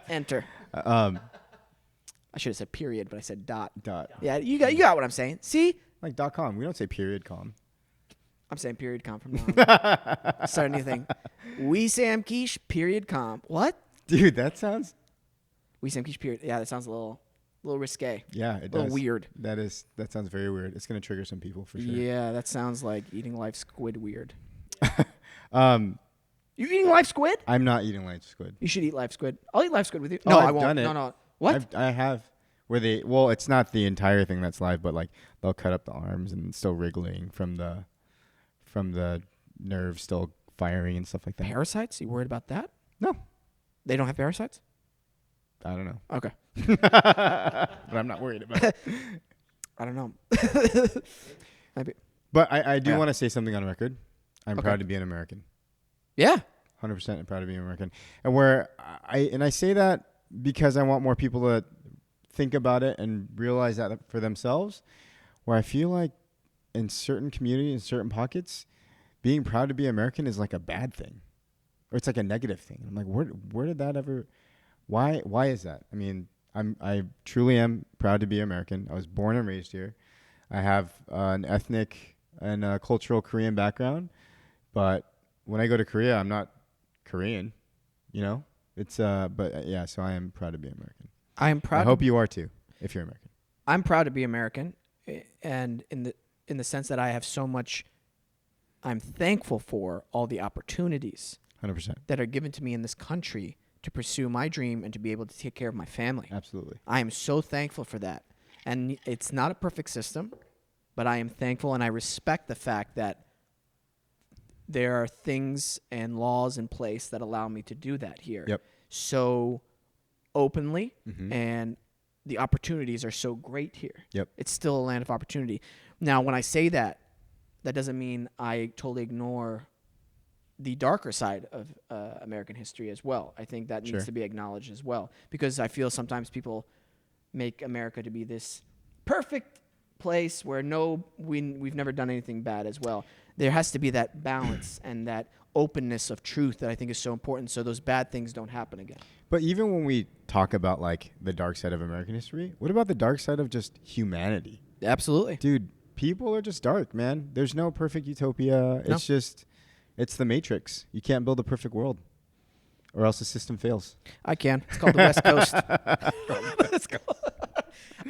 Enter. I should have said period, but I said dot. Dot. Yeah, you got what I'm saying. See, Like .com. We don't say period com. I'm saying period com from now on. Start a new thing. Wesam Quiche period com. What? Dude, that sounds. Wesam Quiche period. Yeah, that sounds a little risque. Yeah, it A does. little weird. That sounds very weird. It's gonna trigger some people for sure. Yeah, that sounds like eating live squid weird. Um, You eating live squid? I'm not eating live squid. You should eat live squid. I'll eat live squid with you. Oh, No, I've I won't. done it. No. What? I have. Where they? Well, it's not the entire thing that's live, but like they'll cut up the arms and it's still wriggling from the nerve still firing and stuff like that. Parasites? You worried about that? No, They don't have parasites? I don't know, Okay. but I'm not worried about it. I don't know. Maybe. But I do Yeah. want to say something on record. I'm Okay. proud to be an American. Yeah. 100% proud to be an American. And where I say that because I want more people to think about it and realize that for themselves, where I feel like in certain communities, in certain pockets, being proud to be American is like a bad thing, or it's like a negative thing. I'm like, where did that ever, why is that? I mean, I truly am proud to be American. I was born and raised here. I have an ethnic and cultural Korean background, but when I go to Korea, I'm not Korean, you know? It's but yeah, so I am proud to be American. I am proud. I hope you are too, if you're American. I'm proud to be American, and in the sense that I have so much. I'm thankful for all the opportunities 100%. that are given to me in this country to pursue my dream and to be able to take care of my family. Absolutely. I am so thankful for that. And it's not a perfect system, but I am thankful and I respect the fact that there are things and laws in place that allow me to do that here. Yep. So openly, Mhm. and the opportunities are so great here. Yep. It's still a land of opportunity. Now, when I say that, that doesn't mean I totally ignore the darker side of American history as well. I think that Sure. needs to be acknowledged as well, because I feel sometimes people make America to be this perfect place where we've never done anything bad as well. There has to be that balance and that openness of truth that I think is so important, so those bad things don't happen again. But even when we talk about like the dark side of American history, what about the dark side of just humanity? Absolutely. Dude, people are just dark, man. There's no perfect utopia. No. It's the Matrix. You can't build a perfect world, or else the system fails. I can. It's called the West Coast. Let's go.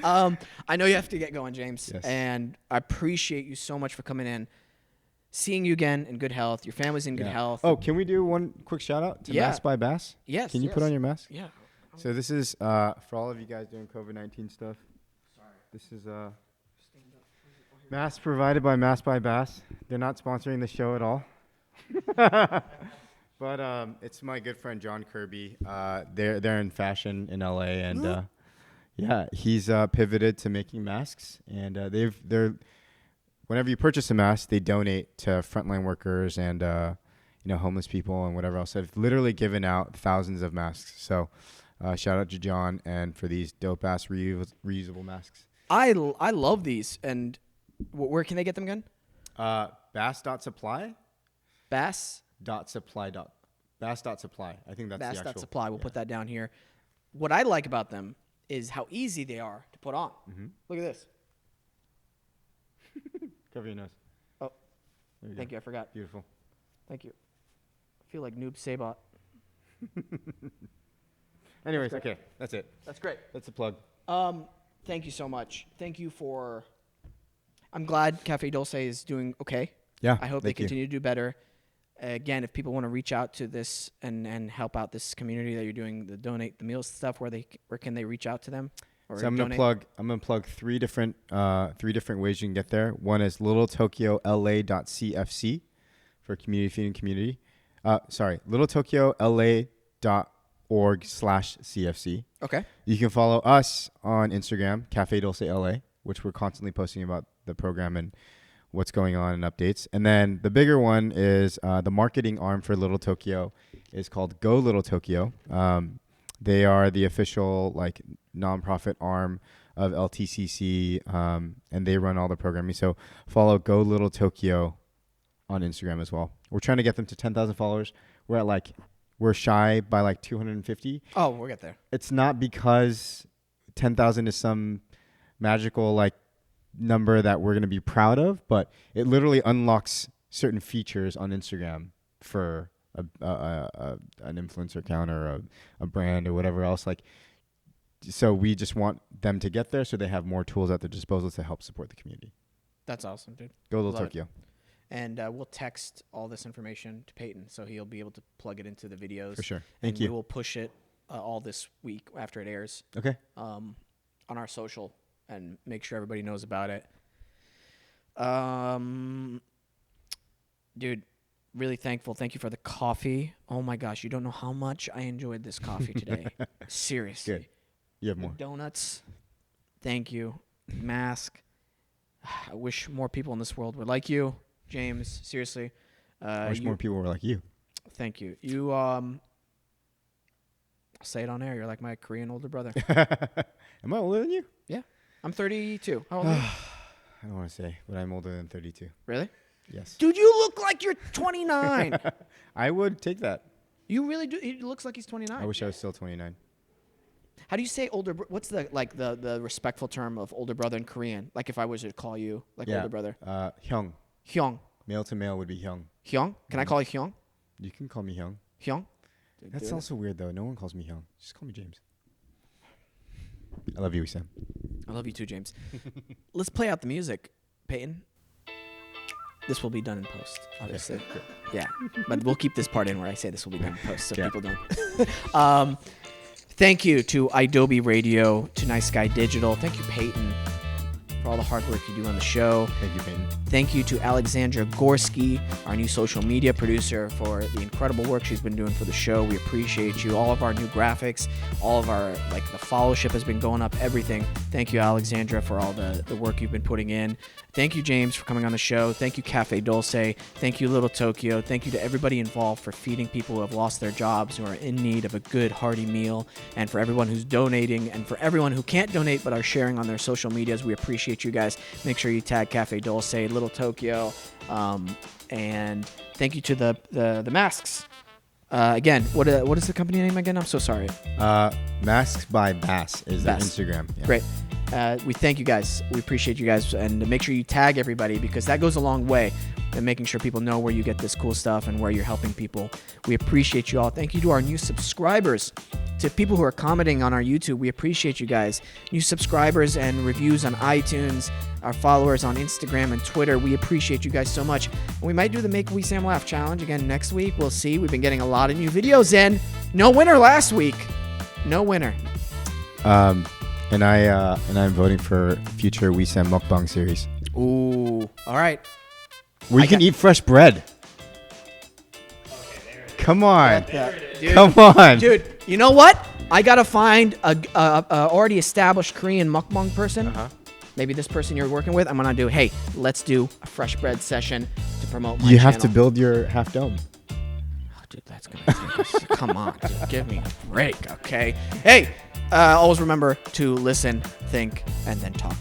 I know you have to get going, James, Yes. and I appreciate you so much for coming in. Seeing you again in good health. Your family's in good Yeah. health. Oh, can we do one quick shout out to Yeah. Mask by Bass? yes. Can you put on your mask? Yeah. So this is for all of you guys doing COVID-19 stuff. Sorry. This is mask provided by Mask by Bass. They're not sponsoring the show at all. But it's my good friend John Kirby. They're in fashion in LA, and yeah, he's pivoted to making masks, and they're whenever you purchase a mask, they donate to frontline workers and homeless people and whatever else. I've literally given out thousands of masks. So shout out to John and for these dope ass reusable masks. I love these. And where can they get them again? Bass.supply. Bass. Bass.supply. I think that's the actual. Supply. We'll put that down here. What I like about them is how easy they are to put on. Mm-hmm. Look at this. Cover your nose. Oh, There thank you. I forgot. Beautiful. Thank you. I feel like Noob Sabot. Anyways, okay, that's it. That's great. That's a plug. Thank you so much. Thank you for. I'm glad Cafe Dulce is doing okay. Yeah. I hope they thank you. continue to do better. Again, if people want to reach out to this and help out this community that you're doing the donate the meals stuff, where can they reach out to them? Or So I'm gonna plug three different ways you can get there. One is littletokyola.cfc for community feeding community. littletokyola.org/CFC. Okay. You can follow us on Instagram, Cafe Dulce LA, which we're constantly posting about the program and what's going on and updates. And then the bigger one is the marketing arm for Little Tokyo is called Go Little Tokyo. They are the official nonprofit arm of LTCC, and they run all the programming. So follow Go Little Tokyo on Instagram as well. We're trying to get them to 10,000 followers. We're shy by 250. Oh, we'll get there. It's not because 10,000 is some magical number that we're going to be proud of, but it literally unlocks certain features on Instagram for an influencer account or a brand or whatever else. So we just want them to get there so they have more tools at their disposal to help support the community. That's awesome, dude. Go Little Love it. Tokyo. And we'll text all this information to Peyton so he'll be able to plug it into the videos. For sure. And Thank you. we will push it all this week after it airs Okay. on our social and make sure everybody knows about it. Dude, really thankful. Thank you for the coffee. Oh my gosh, you don't know how much I enjoyed this coffee today. Seriously. Good. You have more. Donuts. Thank you. Mask. I wish more people in this world were like you, James. Seriously. I wish more people were like you. Thank you. You I'll say it on air. You're like my Korean older brother. Am I older than you? Yeah. I'm 32. How old are you? I don't want to say, but I'm older than 32. Really? Yes. Dude, you look like you're 29. I would take that. You really do. He looks like he's 29. I wish I was still 29. How do you say older? What's the respectful term of older brother in Korean? Like if I was to call you older brother. Hyung. Hyung. Male to male would be Hyung. Hyung? Can I call you Hyung? You can call me Hyung. Hyung? That's also weird though. No one calls me Hyung. Just call me James. I love you, Wesam. I love you too, James. Let's play out the music, Peyton. This will be done in post, obviously. Yeah, but we'll keep this part in where I say this will be done in post, so people don't. Thank you to Adobe Radio, to Nice Guy Digital. Thank you, Peyton, for all the hard work you do on the show. Thank you, Peyton. Thank you to Alexandra Gorski, our new social media producer, for the incredible work she's been doing for the show. We appreciate you. All of our new graphics, all of our, the followership has been going up, everything. Thank you, Alexandra, for all the work you've been putting in. Thank you, James, for coming on the show. Thank you, Cafe Dulce. Thank you, Little Tokyo. Thank you to everybody involved for feeding people who have lost their jobs, who are in need of a good, hearty meal, and for everyone who's donating, and for everyone who can't donate but are sharing on their social medias. We appreciate you guys. Make sure you tag Cafe Dulce, Little Tokyo, and thank you to the masks. Again, what is the company name again? I'm so sorry. Masks by Bass is the Bass. Instagram. Yeah. Great. We thank you guys. We appreciate you guys, and make sure you tag everybody because that goes a long way in making sure people know where you get this cool stuff and where you're helping people. We appreciate you all. Thank you to our new subscribers, to people who are commenting on our YouTube. We appreciate you guys. New subscribers and reviews on iTunes, our followers on Instagram and Twitter. We appreciate you guys so much. And we might do the Make Wesam Laugh challenge again next week. We'll see. We've been getting a lot of new videos in. No winner last week. No winner. And I'm voting for future Wesam mukbang series Ooh. All right. where you can eat fresh bread. Come on. Dude, Come on. Dude, you know what? I got to find a already established Korean mukbang person maybe this person you're working with, I'm gonna do, hey, let's do a fresh bread session to promote my You have to channel. build your half dome. Oh, dude, that's gonna take us. Come on, dude, give me a break, okay? Hey, always remember to listen, think, and then talk.